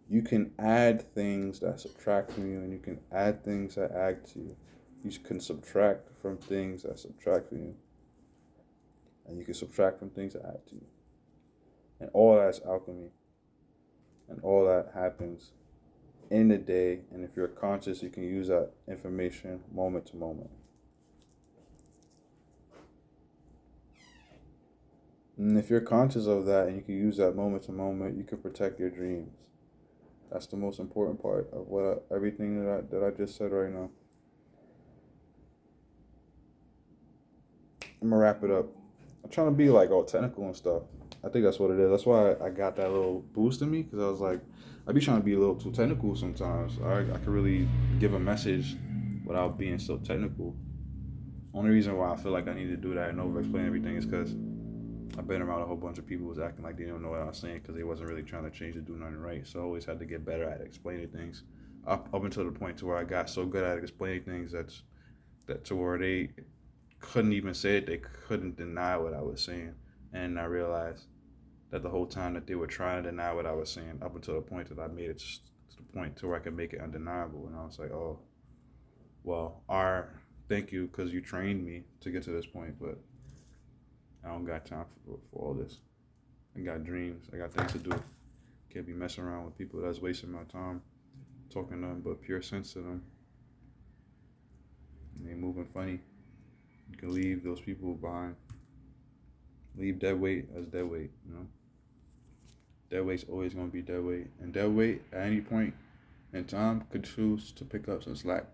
You can add things that subtract from you, and you can add things that add to you. You can subtract from things that subtract from you, and you can subtract from things that add to you. And all that's alchemy. And all that happens in the day. And if you're conscious, you can use that information moment to moment. And if you're conscious of that and you can use that moment to moment, you can protect your dreams. That's the most important part of everything that I just said right now. I'm gonna wrap it up. I'm trying to be like all technical and stuff. I think that's what it is. That's why I got that little boost in me, because I was like, I be trying to be a little too technical sometimes. I can really give a message without being so technical. Only reason why I feel like I need to do that and over explain everything is because I've been around a whole bunch of people who was acting like they didn't know what I was saying because they wasn't really trying to change or do nothing right. So I always had to get better at explaining things. Up until the point to where I got so good at explaining things that to where they couldn't even say it, they couldn't deny what I was saying. And I realized that the whole time that they were trying to deny what I was saying, up until the point that I made it to the point to where I could make it undeniable. And I was like, oh, well, thank you, because you trained me to get to this point, but I don't got time for all this. I got dreams. I got things to do. Can't be messing around with people that's wasting my time talking nothing but pure sense to them. And they moving funny. You can leave those people behind. Leave dead weight as dead weight, you know? Dead weight's always gonna be dead weight. And dead weight at any point in time could choose to pick up some slack.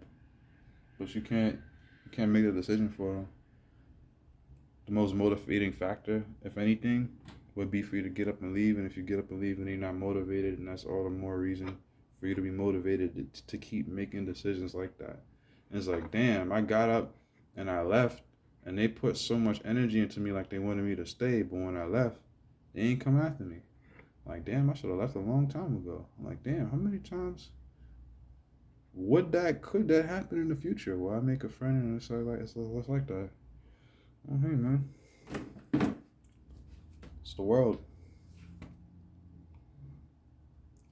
But you can't make a decision for them. The most motivating factor, if anything, would be for you to get up and leave. And if you get up and leave and you're not motivated, and that's all the more reason for you to be motivated to keep making decisions like that. And it's like, damn, I got up and I left, and they put so much energy into me like they wanted me to stay, but when I left, they ain't come after me. Like, damn, I should have left a long time ago. I'm like, damn, how many times could that happen in the future? Will I make a friend and it's like that? Oh, hey, man. It's the world.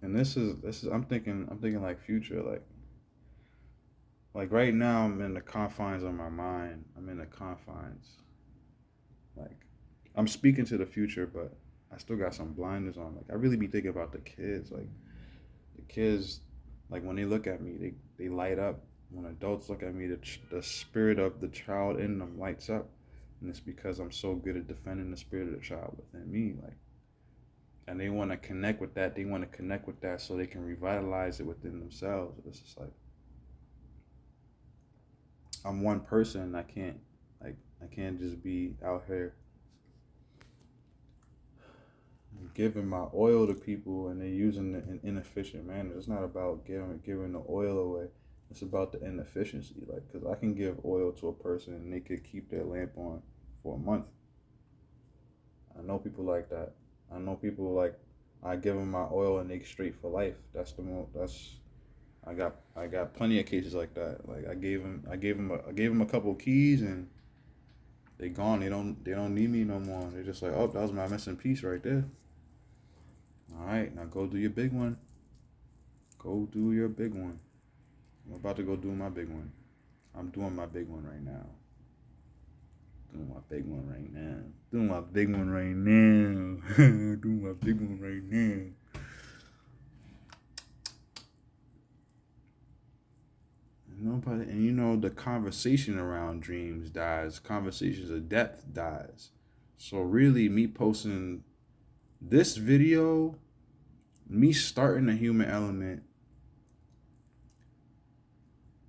And this is I'm thinking like future, like right now I'm in the confines of my mind. I'm in the confines. Like I'm speaking to the future, but I still got some blinders on. Like I really be thinking about the kids, like the kids Like when they look at me, they light up. When adults look at me, the spirit of the child in them lights up, and it's because I'm so good at defending the spirit of the child within me. Like, and they want to connect with that. They want to connect with that so they can revitalize it within themselves. It's just like I'm one person. I can't just be out here giving my oil to people and they're using it in inefficient manner. It's not about giving the oil away. It's about the inefficiency. Like, because I can give oil to a person and they could keep their lamp on for a month. I know people like that. I know people like I give them my oil and they straight for life. That's I got plenty of cases like that. Like I gave them a couple of keys and they gone. They don't need me no more. They're just like, oh, that was my missing piece right there. All right, now go do your big one. Go do your big one. I'm about to go do my big one. I'm doing my big one right now. Doing my big one right now. Doing my big one right now. Doing my big one right now. Nobody, and you know the conversation around dreams dies. Conversations of depth dies. So really, me posting this video, me starting the human element,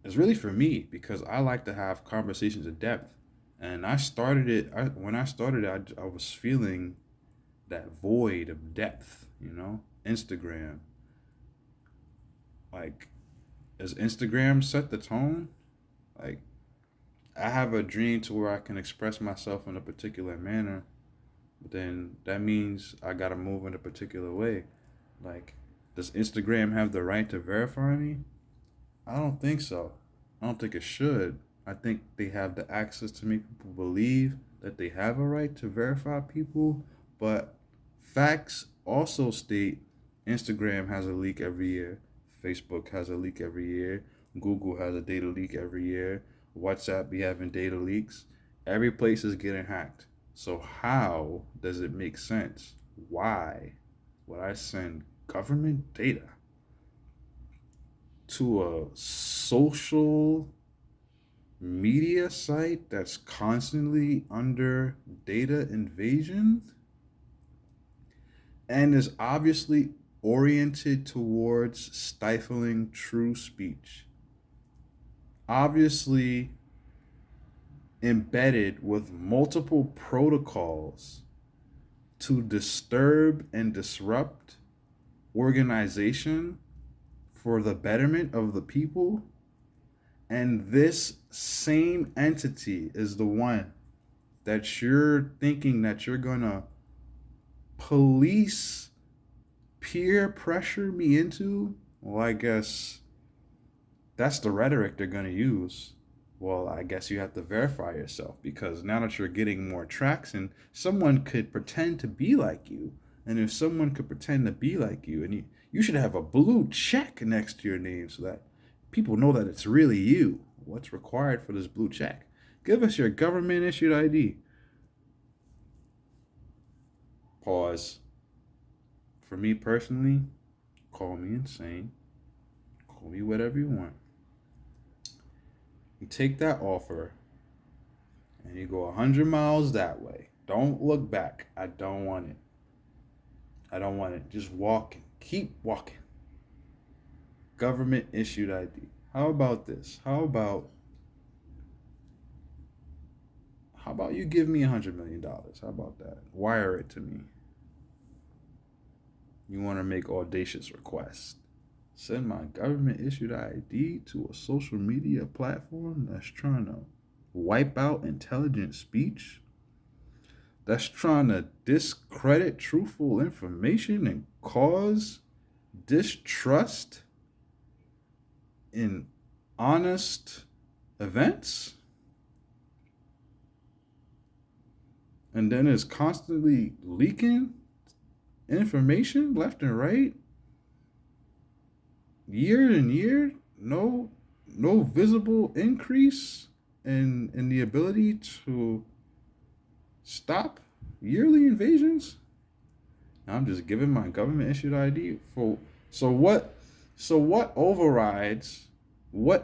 is really for me because I like to have conversations of depth. And I started it. When I started it, I was feeling that void of depth. You know, Instagram. Like, does Instagram set the tone? Like, I have a dream to where I can express myself in a particular manner, but then that means I gotta move in a particular way. Like, does Instagram have the right to verify me? I don't think so. I don't think it should. I think they have the access to make people believe that they have a right to verify people, but facts also state Instagram has a leak every year, Facebook has a leak every year, Google has a data leak every year, WhatsApp be having data leaks. Every place is getting hacked. So how does it make sense? Why would I send government data to a social media site that's constantly under data invasion and is obviously oriented towards stifling true speech? Obviously embedded with multiple protocols to disturb and disrupt organization for the betterment of the people. And this same entity is the one that you're thinking that you're gonna police peer pressure me into. Well, I guess that's the rhetoric they're gonna use. Well, I guess you have to verify yourself because now that you're getting more traction, someone could pretend to be like you. And if someone could pretend to be like you, and you should have a blue check next to your name so that people know that it's really you. What's required for this blue check? Give us your government issued ID. Pause. For me personally, call me insane. Call me whatever you want. You take that offer and you go 100 miles that way. Don't look back. I don't want it. I don't want it. Just walking. Keep walking. Government issued ID. How about this? How about you give me $100 million? How about that? Wire it to me. You want to make audacious requests. Send my government issued ID to a social media platform that's trying to wipe out intelligent speech, that's trying to discredit truthful information and cause distrust in honest events, and then is constantly leaking information left and right, year and year, no visible increase in the ability to stop yearly invasions. I'm just giving my government issued ID for so what? So what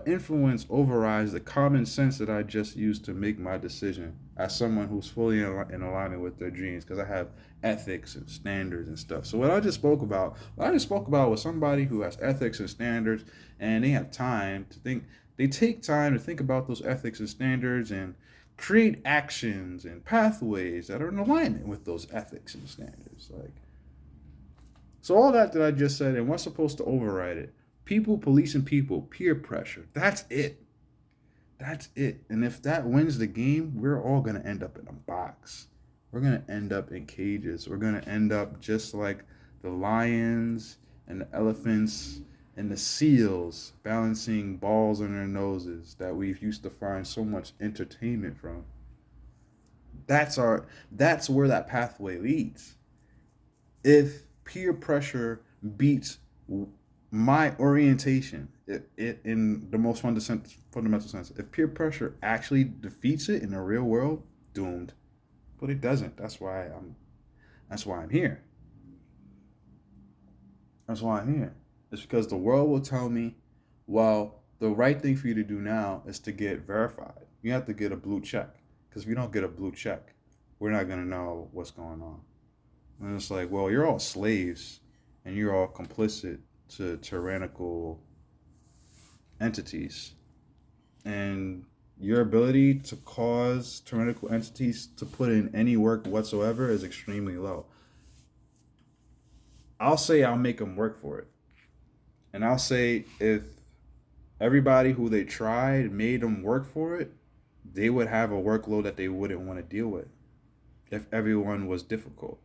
influence overrides the common sense that I just used to make my decision as someone who's fully in alignment with their dreams? Because I have ethics and standards and stuff. So what I just spoke about was somebody who has ethics and standards, and they have time to think. They take time to think about those ethics and standards and create actions and pathways that are in alignment with those ethics and standards. Like, so all that I just said, and what's supposed to override it? People policing people, peer pressure. That's it. That's it. And if that wins the game, we're all gonna end up in a box. We're gonna end up in cages. We're gonna end up just like the lions and the elephants and the seals balancing balls on their noses that we've used to find so much entertainment from. That's where that pathway leads. If peer pressure beats my orientation, it in the most fundamental sense, if peer pressure actually defeats it in the real world, doomed. But it doesn't. That's why I'm here. That's why I'm here. It's because the world will tell me, well, the right thing for you to do now is to get verified. You have to get a blue check. Because if you don't get a blue check, we're not going to know what's going on. And it's like, well, you're all slaves and you're all complicit to tyrannical entities. And your ability to cause tyrannical entities to put in any work whatsoever is extremely low. I'll say I'll make them work for it. And I'll say if everybody who they tried made them work for it, they would have a workload that they wouldn't want to deal with if everyone was difficult.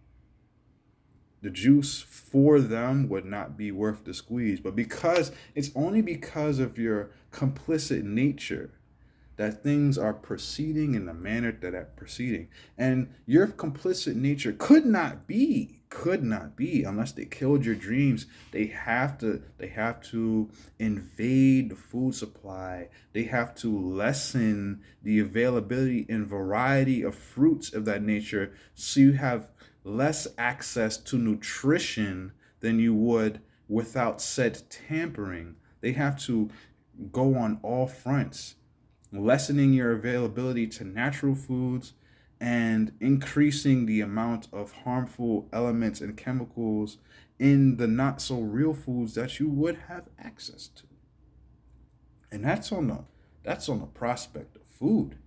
The juice for them would not be worth the squeeze. But because it's only because of your complicit nature that things are proceeding in the manner that are proceeding. And your complicit nature could not be unless they killed your dreams. They have to invade the food supply. They have to lessen the availability and variety of fruits of that nature, so you have less access to nutrition than you would without said tampering. They have to go on all fronts, lessening your availability to natural foods and increasing the amount of harmful elements and chemicals in the not so real foods that you would have access to. And that's on the prospect of food,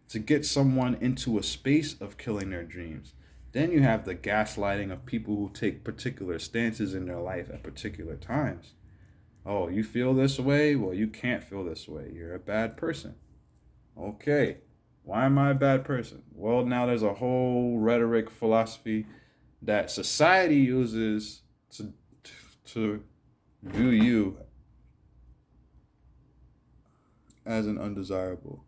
to get someone into a space of killing their dreams. Then you have the gaslighting of people who take particular stances in their life at particular times. Oh, you feel this way? Well, you can't feel this way. You're a bad person. Okay. Why am I a bad person? Well, now there's a whole rhetoric philosophy that society uses to view you as an undesirable.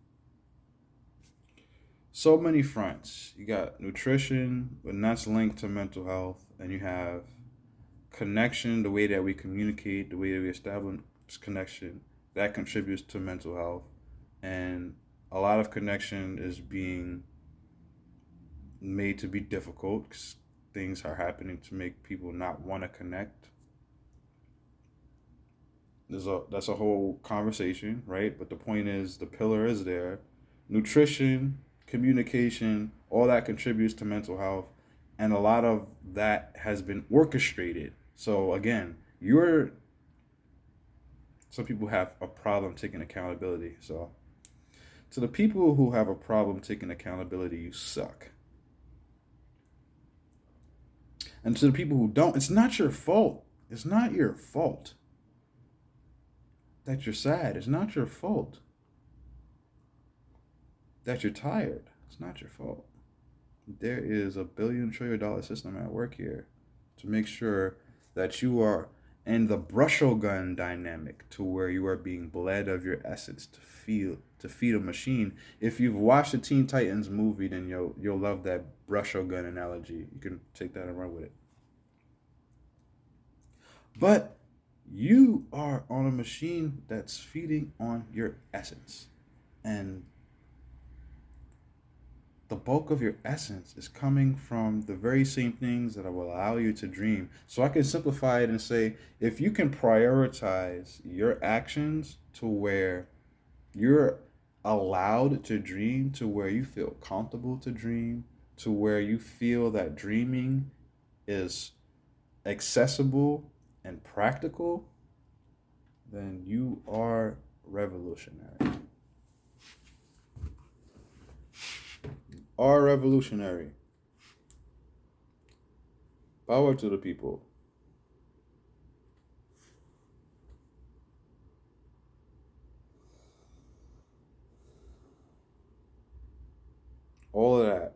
So many fronts. You got nutrition, and that's linked to mental health, and you have connection, the way that we communicate, the way that we establish connection, that contributes to mental health. And a lot of connection is being made to be difficult because things are happening to make people not want to connect. That's a whole conversation, right? But the point is, the pillar is there. Nutrition, communication, all that contributes to mental health, and a lot of that has been orchestrated. So again, you're some people have a problem taking accountability. So to the people who have a problem taking accountability, you suck. And to the people who don't, it's not your fault. It's not your fault that you're sad. It's not your fault that you're tired. It's not your fault. There is a $1 billion system at work here to make sure that you are in the brusho gun dynamic, to where you are being bled of your essence to feed a machine. If you've watched the Teen Titans movie, then you'll love that brusho gun analogy. You can take that and run with it. But you are on a machine that's feeding on your essence. And the bulk of your essence is coming from the very same things that will allow you to dream. So I can simplify it and say, if you can prioritize your actions to where you're allowed to dream, to where you feel comfortable to dream, to where you feel that dreaming is accessible and practical, then you are revolutionary. Are revolutionary. Power to the people. All of that.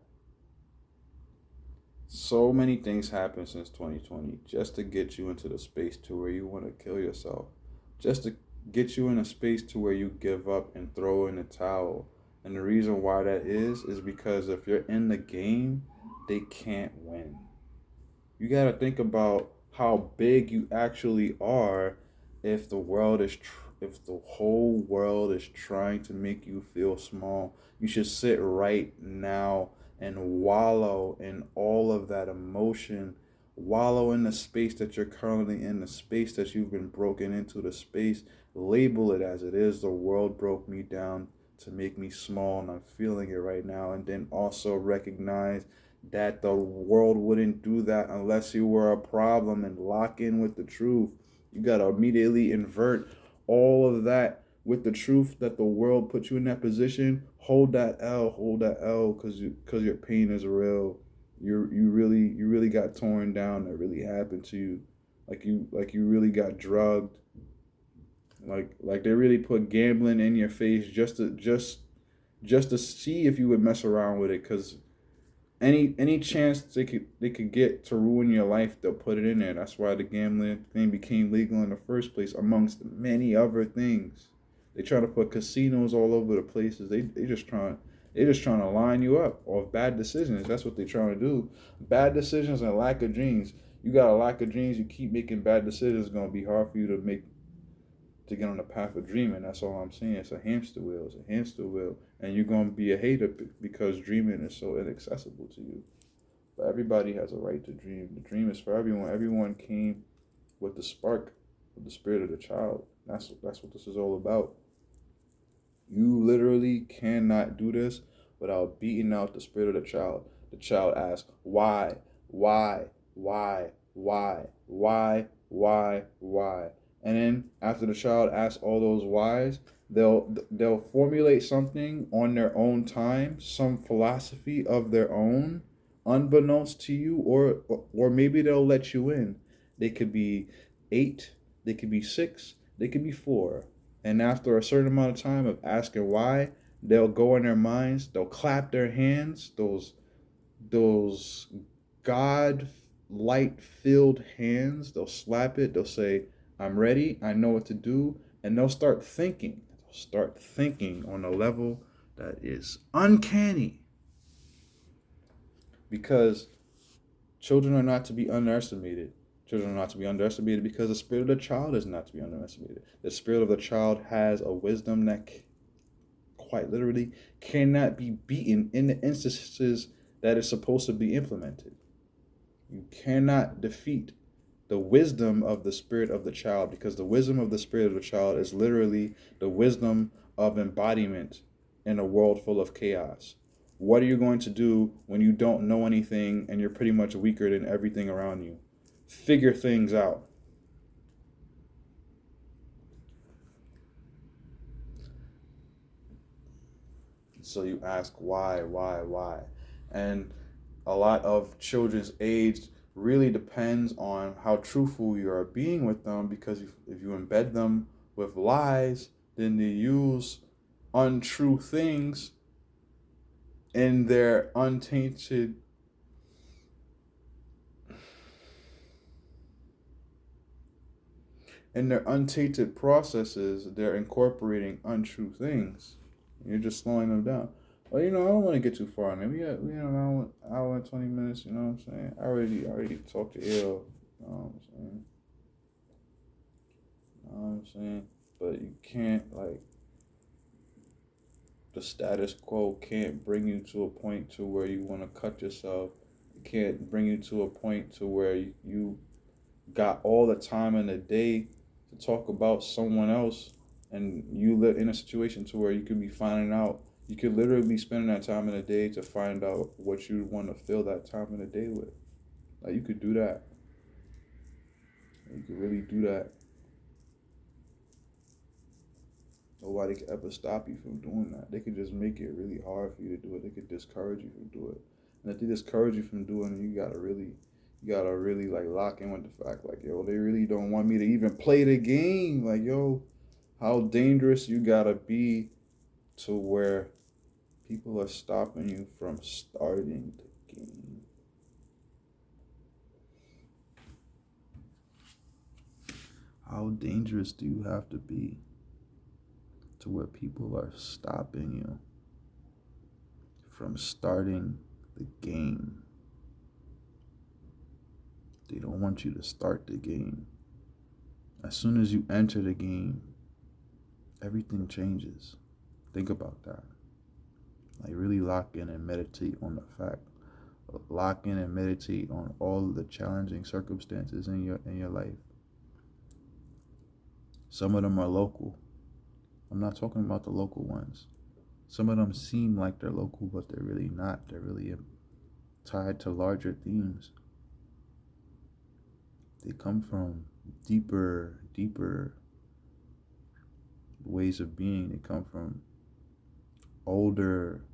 So many things happened since 2020 just to get you into the space to where you want to kill yourself. Just to get you in a space to where you give up and throw in the towel. And the reason why that is because if you're in the game, they can't win. You got to think about how big you actually are if if the whole world is trying to make you feel small. You should sit right now and wallow in all of that emotion, wallow in the space that you're currently in, the space that you've been broken into, the space, label it as it is. The world broke me down to make me small, and I'm feeling it right now. And then also recognize that the world wouldn't do that unless you were a problem, and lock in with the truth. You got to immediately invert all of that with the truth that the world put you in that position. Hold that L, because your pain is real. You really got torn down. That really happened to you. Like you really got drugged. Like they really put gambling in your face just to see if you would mess around with it. Because any chance they could get to ruin your life, they'll put it in there. That's why the gambling thing became legal in the first place, amongst many other things. They try to put casinos all over the places. They just trying to line you up off bad decisions. That's what they're trying to do. Bad decisions and lack of dreams. You got a lack of dreams. You keep making bad decisions. It's gonna be hard for you to get on the path of dreaming. That's all I'm saying. It's a hamster wheel. It's a hamster wheel. And you're going to be a hater because dreaming is so inaccessible to you. But everybody has a right to dream. The dream is for everyone. Everyone came with the spark of the spirit of the child. That's what this is all about. You literally cannot do this without beating out the spirit of the child. The child asks, why, why, why, why, why, why, why? And then after the child asks all those whys, they'll formulate something on their own time, some philosophy of their own, unbeknownst to you, or maybe they'll let you in. They could be 8, they could be 6, they could be 4. And after a certain amount of time of asking why, they'll go in their minds, they'll clap their hands, those God light filled hands, they'll slap it, they'll say, I'm ready, I know what to do, and they'll start thinking. They'll start thinking on a level that is uncanny. Because children are not to be underestimated. Children are not to be underestimated because the spirit of the child is not to be underestimated. The spirit of the child has a wisdom that quite literally cannot be beaten in the instances that is supposed to be implemented. You cannot defeat the wisdom of the spirit of the child, because the wisdom of the spirit of the child is literally the wisdom of embodiment in a world full of chaos. What are you going to do when you don't know anything and you're pretty much weaker than everything around you? Figure things out. So you ask why? And a lot of children's age really depends on how truthful you are being with them, because if you embed them with lies, then they use untrue things in their untainted processes. They're incorporating untrue things. You're just slowing them down. Well, I don't want to get too far on it. We have an hour and 20 minutes. You know what I'm saying? I already talked to ill. You know what I'm saying? You know what I'm saying? But you can't, like, The status quo can't bring you to a point to where you want to cut yourself. It can't bring you to a point to where you got all the time in the day to talk about someone else, and you live in a situation to where you could be finding out, you could literally be spending that time in the day to find out what you want to fill that time in the day with. Like, you could do that. You could really do that. Nobody could ever stop you from doing that. They could just make it really hard for you to do it. They could discourage you from doing it. And if they discourage you from doing it, you gotta really like lock in with the fact, like, yo, they really don't want me to even play the game. Like, yo, how dangerous you gotta be to where people are stopping you from starting the game. How dangerous do you have to be to where people are stopping you from starting the game? They don't want you to start the game. As soon as you enter the game, everything changes. Think about that. Like, really lock in and meditate on the fact. Lock in and meditate on all of the challenging circumstances in your life. Some of them are local. I'm not talking about the local ones. Some of them seem like they're local, but they're really not. They're really tied to larger themes. They come from deeper ways of being. They come from older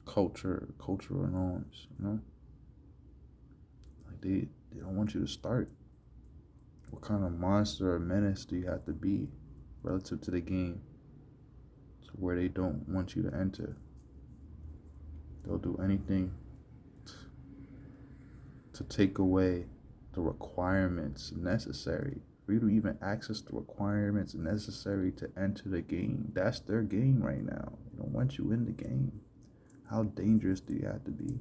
cultural norms, you know? Like, they don't want you to start. What kind of monster or menace do you have to be relative to the game to where they don't want you to enter? They'll do anything to take away the requirements necessary for you to even access the requirements necessary to enter the game. That's their game right now. They don't want you in the game. How dangerous do you have to be?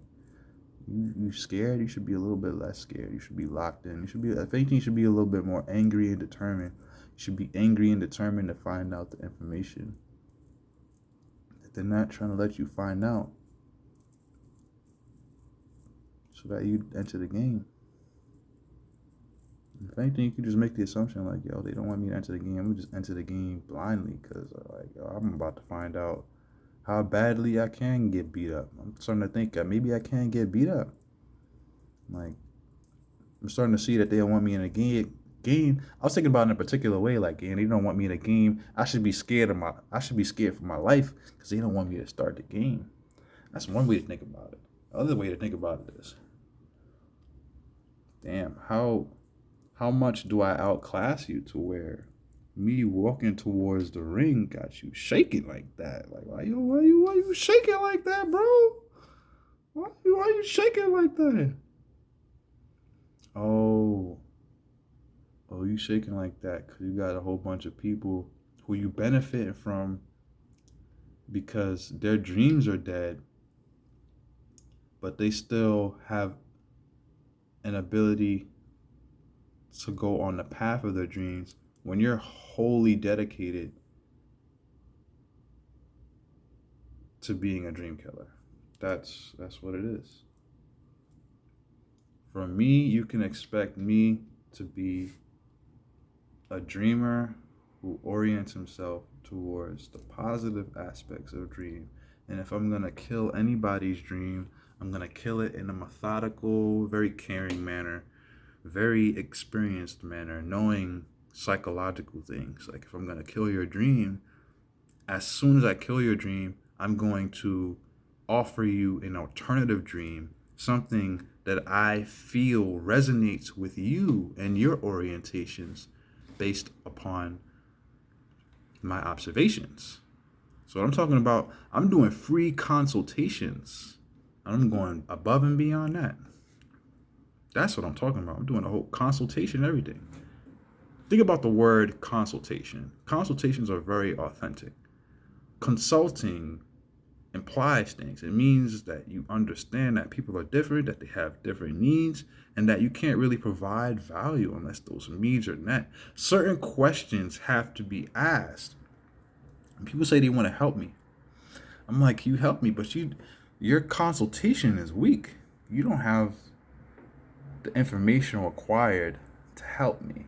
You scared? You should be a little bit less scared. You should be locked in. You should be, if anything, you should be a little bit more angry and determined. You should be angry and determined to find out the information that they're not trying to let you find out, so that you enter the game. If anything, you could just make the assumption like, yo, they don't want me to enter the game. I'm gonna just enter the game blindly because, like, yo, I'm about to find out how badly I can get beat up. I'm starting to think that maybe I can get beat up. Like, I'm starting to see that they don't want me in a game. I was thinking about it in a particular way, like, and they don't want me in a game. I should be scared for my life because they don't want me to start the game. That's one way to think about it. The other way to think about it is, damn, how much do I outclass you to where me walking towards the ring got you shaking like that? Like, why you shaking like that, bro? Why you shaking like that? Oh, you shaking like that because you got a whole bunch of people who you benefit from because their dreams are dead, but they still have an ability to go on the path of their dreams when you're wholly dedicated to being a dream killer. That's what it is. From me, you can expect me to be a dreamer who orients himself towards the positive aspects of a dream. And if I'm going to kill anybody's dream, I'm going to kill it in a methodical, very caring manner, very experienced manner, knowing psychological things. Like, if I'm going to kill your dream, as soon as I kill your dream, I'm going to offer you an alternative dream, something that I feel resonates with you and your orientations based upon my observations. So what I'm talking about, I'm doing free consultations. I'm going above and beyond that. That's what I'm talking about. I'm doing a whole consultation, everything. Think about the word consultation. Consultations are very authentic. Consulting implies things. It means that you understand that people are different, that they have different needs, and that you can't really provide value unless those needs are met. Certain questions have to be asked People say they want to help me. I'm like, you help me, but your consultation is weak. You don't have the information required to help me.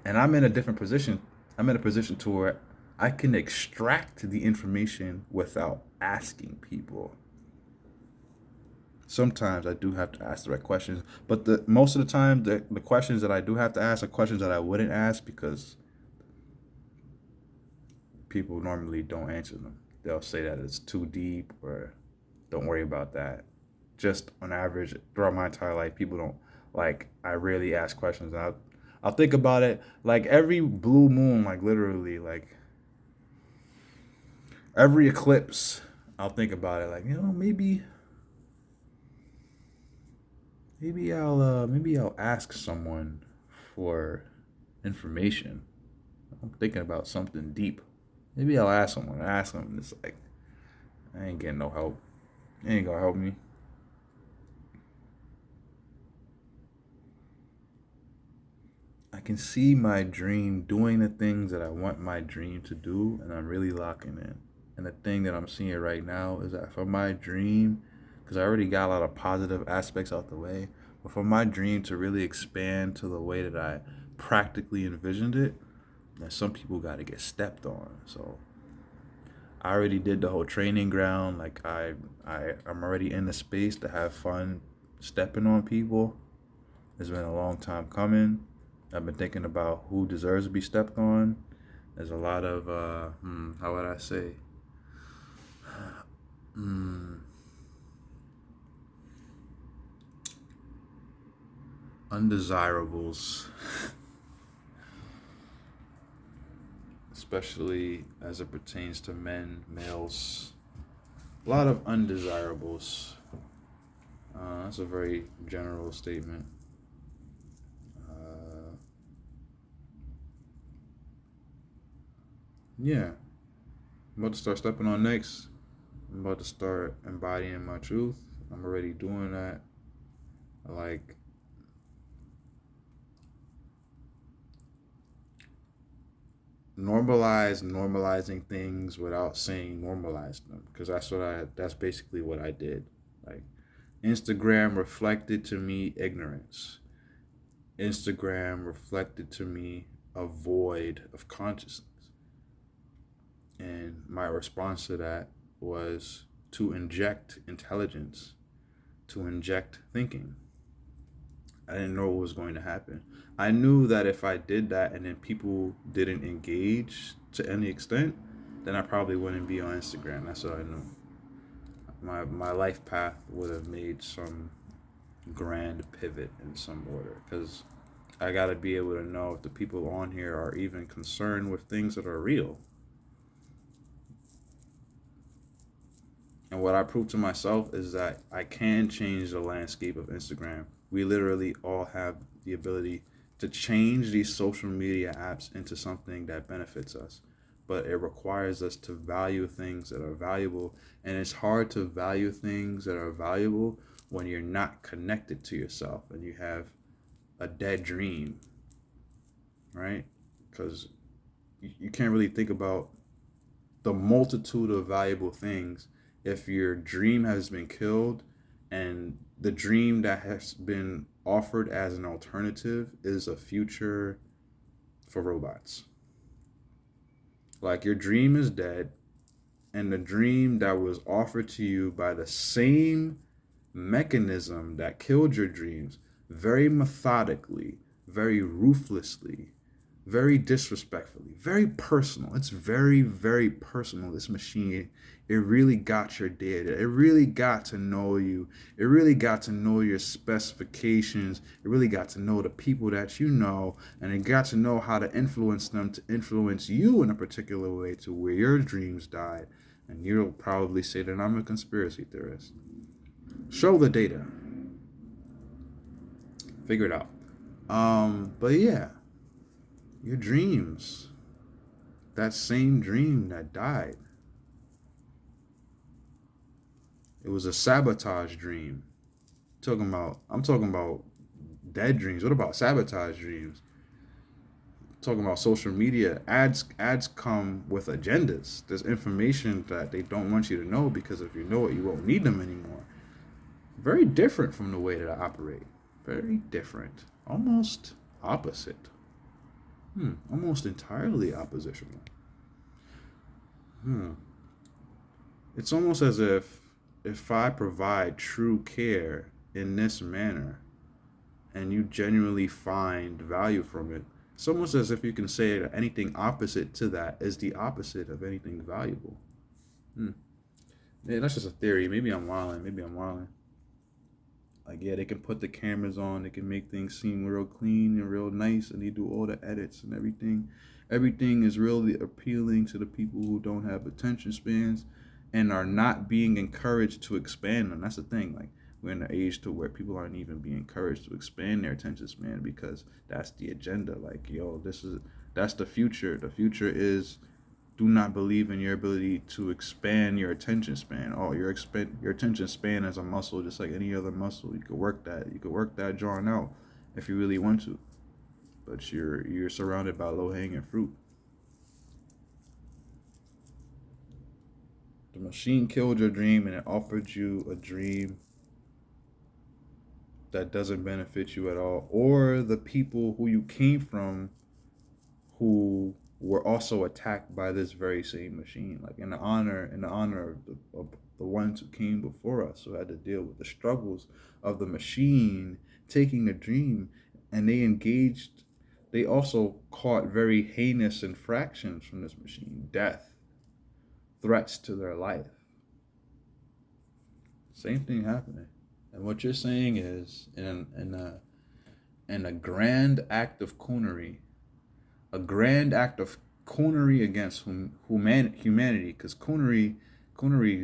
And I'm in a different position. I'm in a position to where I can extract the information without asking people. Sometimes I do have to ask the right questions, but the most of the time, the questions that I do have to ask are questions that I wouldn't ask because people normally don't answer them. They'll say that it's too deep or don't worry about that. Just on average, throughout my entire life, people don't like. I rarely ask questions. I'll think about it like every blue moon, like literally, like every eclipse. I'll think about it, like maybe I'll ask someone for information. I'm thinking about something deep. Maybe I'll ask someone. Ask them. And it's like I ain't getting no help. You ain't gonna help me. I can see my dream doing the things that I want my dream to do, and I'm really locking in. And the thing that I'm seeing right now is that for my dream, because I already got a lot of positive aspects out the way, but for my dream to really expand to the way that I practically envisioned it, then some people got to get stepped on. So I already did the whole training ground. Like I'm already in the space to have fun stepping on people. It's been a long time coming. I've been thinking about who deserves to be stepped on. There's a lot of how would I say? Mm, undesirables, especially as it pertains to men, males. A lot of undesirables. That's a very general statement. Uh, yeah, I'm about to start stepping on next. I'm about to start embodying my truth. I'm already doing that. Like normalizing things without saying normalize them because that's basically what I did. Like Instagram reflected to me ignorance. Instagram reflected to me a void of consciousness. And my response to that was to inject intelligence, to inject thinking. I didn't know what was going to happen. I knew that if I did that and then people didn't engage to any extent, then I probably wouldn't be on Instagram. That's what I knew. My life path would have made some grand pivot in some order because I got to be able to know if the people on here are even concerned with things that are real. And what I proved to myself is that I can change the landscape of Instagram. We literally all have the ability to change these social media apps into something that benefits us. But it requires us to value things that are valuable. And it's hard to value things that are valuable when you're not connected to yourself and you have a dead dream, right? Because you can't really think about the multitude of valuable things if your dream has been killed and the dream that has been offered as an alternative is a future for robots. Like your dream is dead, and the dream that was offered to you by the same mechanism that killed your dreams very methodically, very ruthlessly, very disrespectfully, very personal. It's very, very personal. This machine, it really got your data. It really got to know you. It really got to know your specifications. It really got to know the people that you know, and it got to know how to influence them to influence you in a particular way to where your dreams died. And you'll probably say that I'm a conspiracy theorist. Show the data. Figure it out. But yeah, your dreams, that same dream that died, it was a sabotage dream. I'm talking about dead dreams. What about sabotage dreams? talking about social media, ads come with agendas. There's information that they don't want you to know, because if you know it, you won't need them anymore. Very different from the way that I operate. Very different. Almost opposite. Almost entirely oppositional. Hmm. It's almost as if I provide true care in this manner and you genuinely find value from it, it's almost as if you can say that anything opposite to that is the opposite of anything valuable. Hmm. Yeah, that's just a theory. Maybe I'm wilding. Maybe I'm wilding. Like, yeah, they can put the cameras on, they can make things seem real clean and real nice, and they do all the edits and everything. Everything is really appealing to the people who don't have attention spans and are not being encouraged to expand them. That's the thing. Like, we're in an age to where people aren't even being encouraged to expand their attention span, because that's the agenda. Like, yo, that's the future. The future is, do not believe in your ability to expand your attention span. Oh, your attention span is a muscle, just like any other muscle. You could work that. You could work that drawing out if you really want to. But you're surrounded by low hanging fruit. The machine killed your dream and it offered you a dream that doesn't benefit you at all, or the people who you came from who were also attacked by this very same machine, like in the honor of the ones who came before us, who had to deal with the struggles of the machine taking the dream. And they also caught very heinous infractions from this machine: death, threats to their life. Same thing happening. And what you're saying is, in a grand act of coonery, a grand act of coonery against humanity, because coonery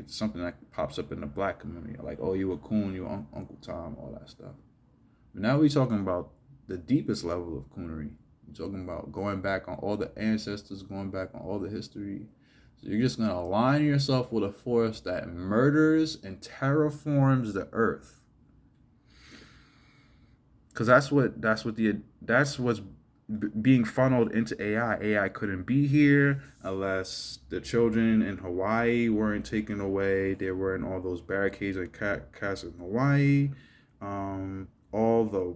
is something that pops up in the black community, like, oh, you a coon, you Uncle Tom, all that stuff. But now we're talking about the deepest level of coonery. We're talking about going back on all the ancestors, going back on all the history. So you're just gonna align yourself with a force that murders and terraforms the earth, because that's what's being funneled into AI. AI couldn't be here unless the children in Hawaii weren't taken away. There weren't all those barricades and cast in Hawaii. All the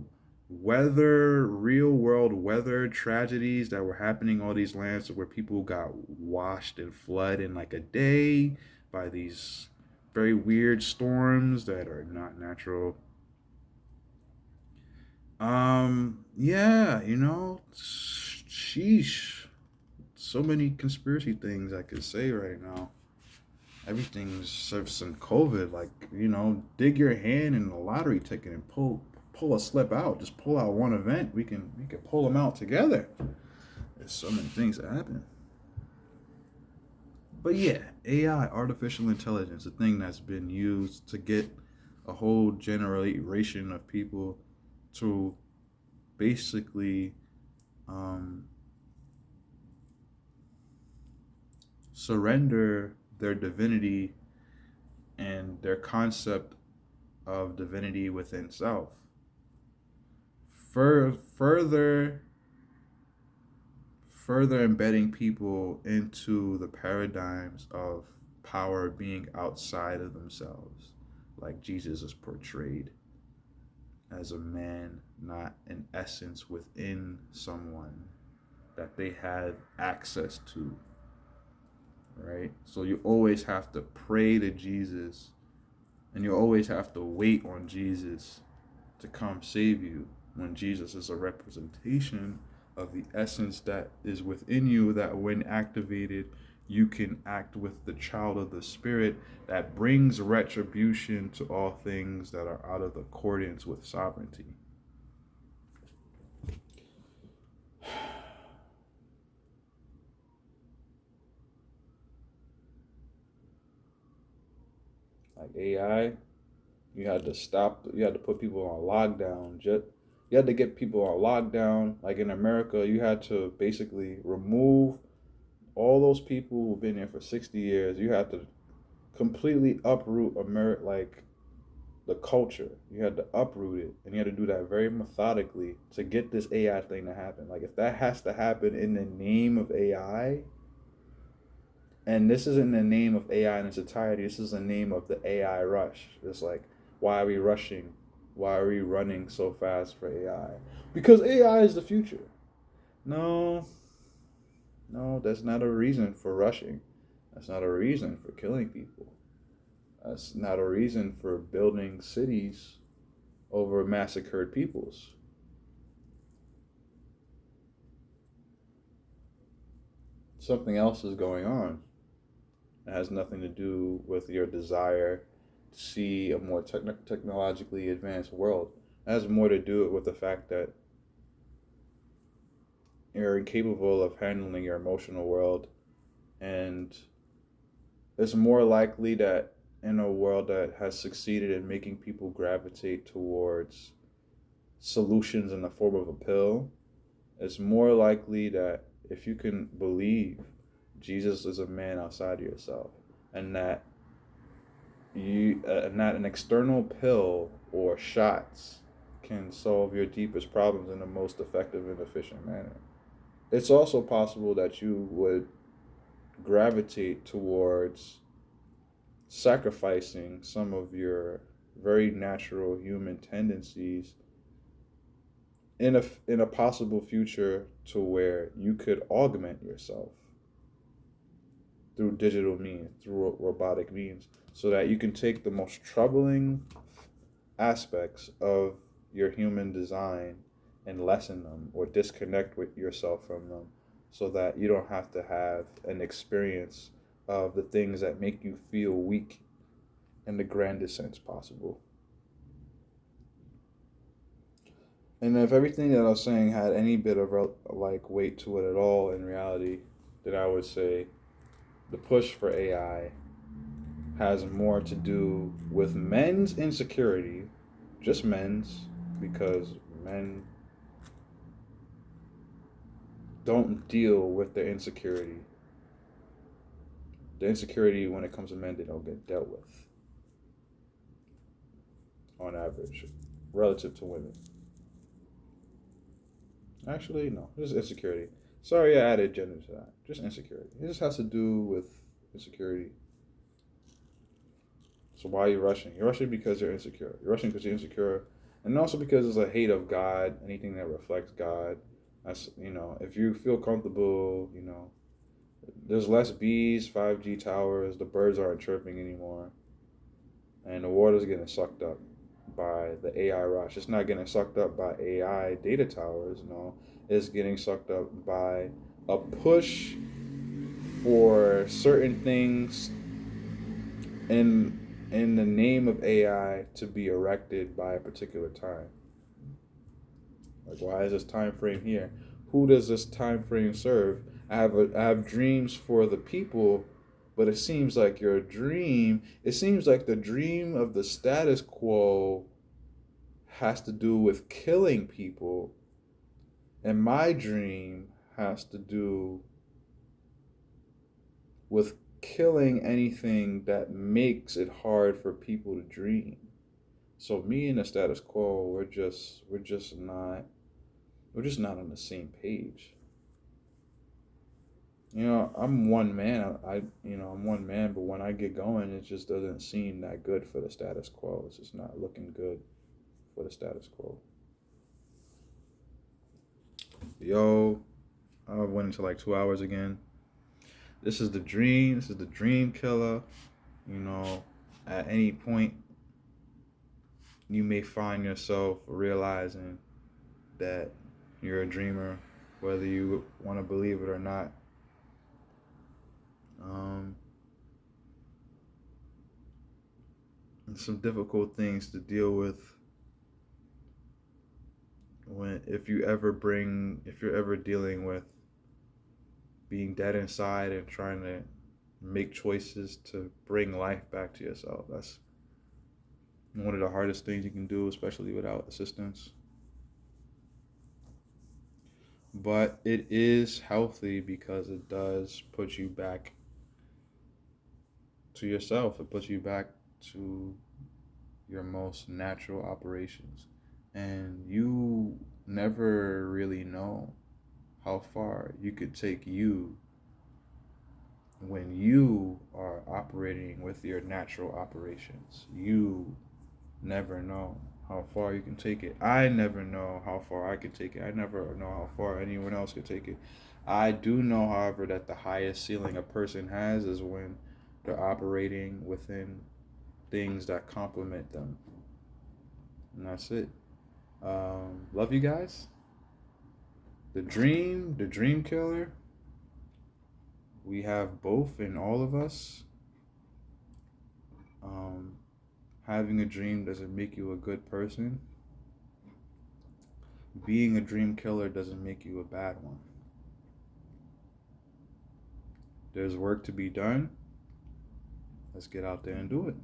real world weather tragedies that were happening in all these lands, where people got washed in flood in like a day by these very weird storms that are not natural. Yeah, sheesh. So many conspiracy things I could say right now. Everything's some COVID. Like, dig your hand in the lottery ticket and pull a slip out. Just pull out one event. We can pull them out together. There's so many things that happen. But yeah, AI, artificial intelligence, a thing that's been used to get a whole generation of people to basically um, surrender their divinity and their concept of divinity within self. Further further embedding people into the paradigms of power being outside of themselves, like Jesus is portrayed as a man, not an essence within someone that they have access to, right? So you always have to pray to Jesus, and you always have to wait on Jesus to come save you, when Jesus is a representation of the essence that is within you, that when activated, you can act with the child of the Spirit that brings retribution to all things that are out of accordance with sovereignty. Like AI, you had to put people on lockdown. You had to get people on lockdown. Like in America, you had to basically remove all those people who've been there for 60 years. You had to completely uproot America, like the culture. You had to uproot it, and you had to do that very methodically to get this AI thing to happen. Like if that has to happen in the name of AI, and this isn't the name of AI in its entirety, this is the name of the AI rush. It's like, why are we rushing? Why are we running so fast for AI? Because AI is the future. No, no, that's not a reason for rushing. That's not a reason for killing people. That's not a reason for building cities over massacred peoples. Something else is going on. It has nothing to do with your desire to see a more technologically advanced world. It has more to do with the fact that you're incapable of handling your emotional world, and it's more likely that in a world that has succeeded in making people gravitate towards solutions in the form of a pill, it's more likely that if you can believe Jesus is a man outside of yourself, and that not an external pill or shots can solve your deepest problems in the most effective and efficient manner. It's also possible that you would gravitate towards sacrificing some of your very natural human tendencies in a possible future to where you could augment yourself through digital means, through robotic means, so that you can take the most troubling aspects of your human design and lessen them or disconnect with yourself from them, so that you don't have to have an experience of the things that make you feel weak in the grandest sense possible. And if everything that I was saying had any bit of like weight to it at all in reality, then I would say the push for AI has more to do with men's insecurity, just men's, because men don't deal with their insecurity. The insecurity when it comes to men, they don't get dealt with on average relative to women. Actually, no, just insecurity. Sorry, I added gender to that. Just insecurity. It just has to do with insecurity. So why are you rushing? You're rushing because you're insecure. You're rushing because you're insecure, and also because it's a hate of God. Anything that reflects God. That's, if you feel comfortable, there's less bees, 5G towers, the birds aren't chirping anymore, and the water's getting sucked up by the AI rush. It's not getting sucked up by AI data towers. No, it's getting sucked up by a push for certain things in in the name of AI to be erected by a particular time. Like, why is this time frame here? Who does this time frame serve? I have dreams for the people, but it seems like your dream. It seems like the dream of the status quo has to do with killing people, and my dream has to do with killing anything that makes it hard for people to dream. So me and the status quo, we're just not on the same page. I'm one man. I'm one man, but when I get going, it just doesn't seem that good for the status quo. It's just not looking good for the status quo. Yo, I went into like 2 hours again. This is the dream. This is the dream killer. You know, at any point, you may find yourself realizing that you're a dreamer, whether you want to believe it or not. Um, and some difficult things to deal with if you're ever dealing with being dead inside and trying to make choices to bring life back to yourself. That's one of the hardest things you can do, especially without assistance. But it is healthy because it does put you back to yourself. It puts you back to your most natural operations. And you never really know how far you could take you when you are operating with your natural operations. You never know how far you can take it. I never know how far I can take it. I never know how far anyone else can take it. I do know, however, that the highest ceiling a person has is when they're operating within things that complement them. And that's it. Love you guys. The dream killer, we have both in all of us. Um, Having a dream doesn't make you a good person. Being a dream killer doesn't make you a bad one. There's work to be done. Let's get out there and do it.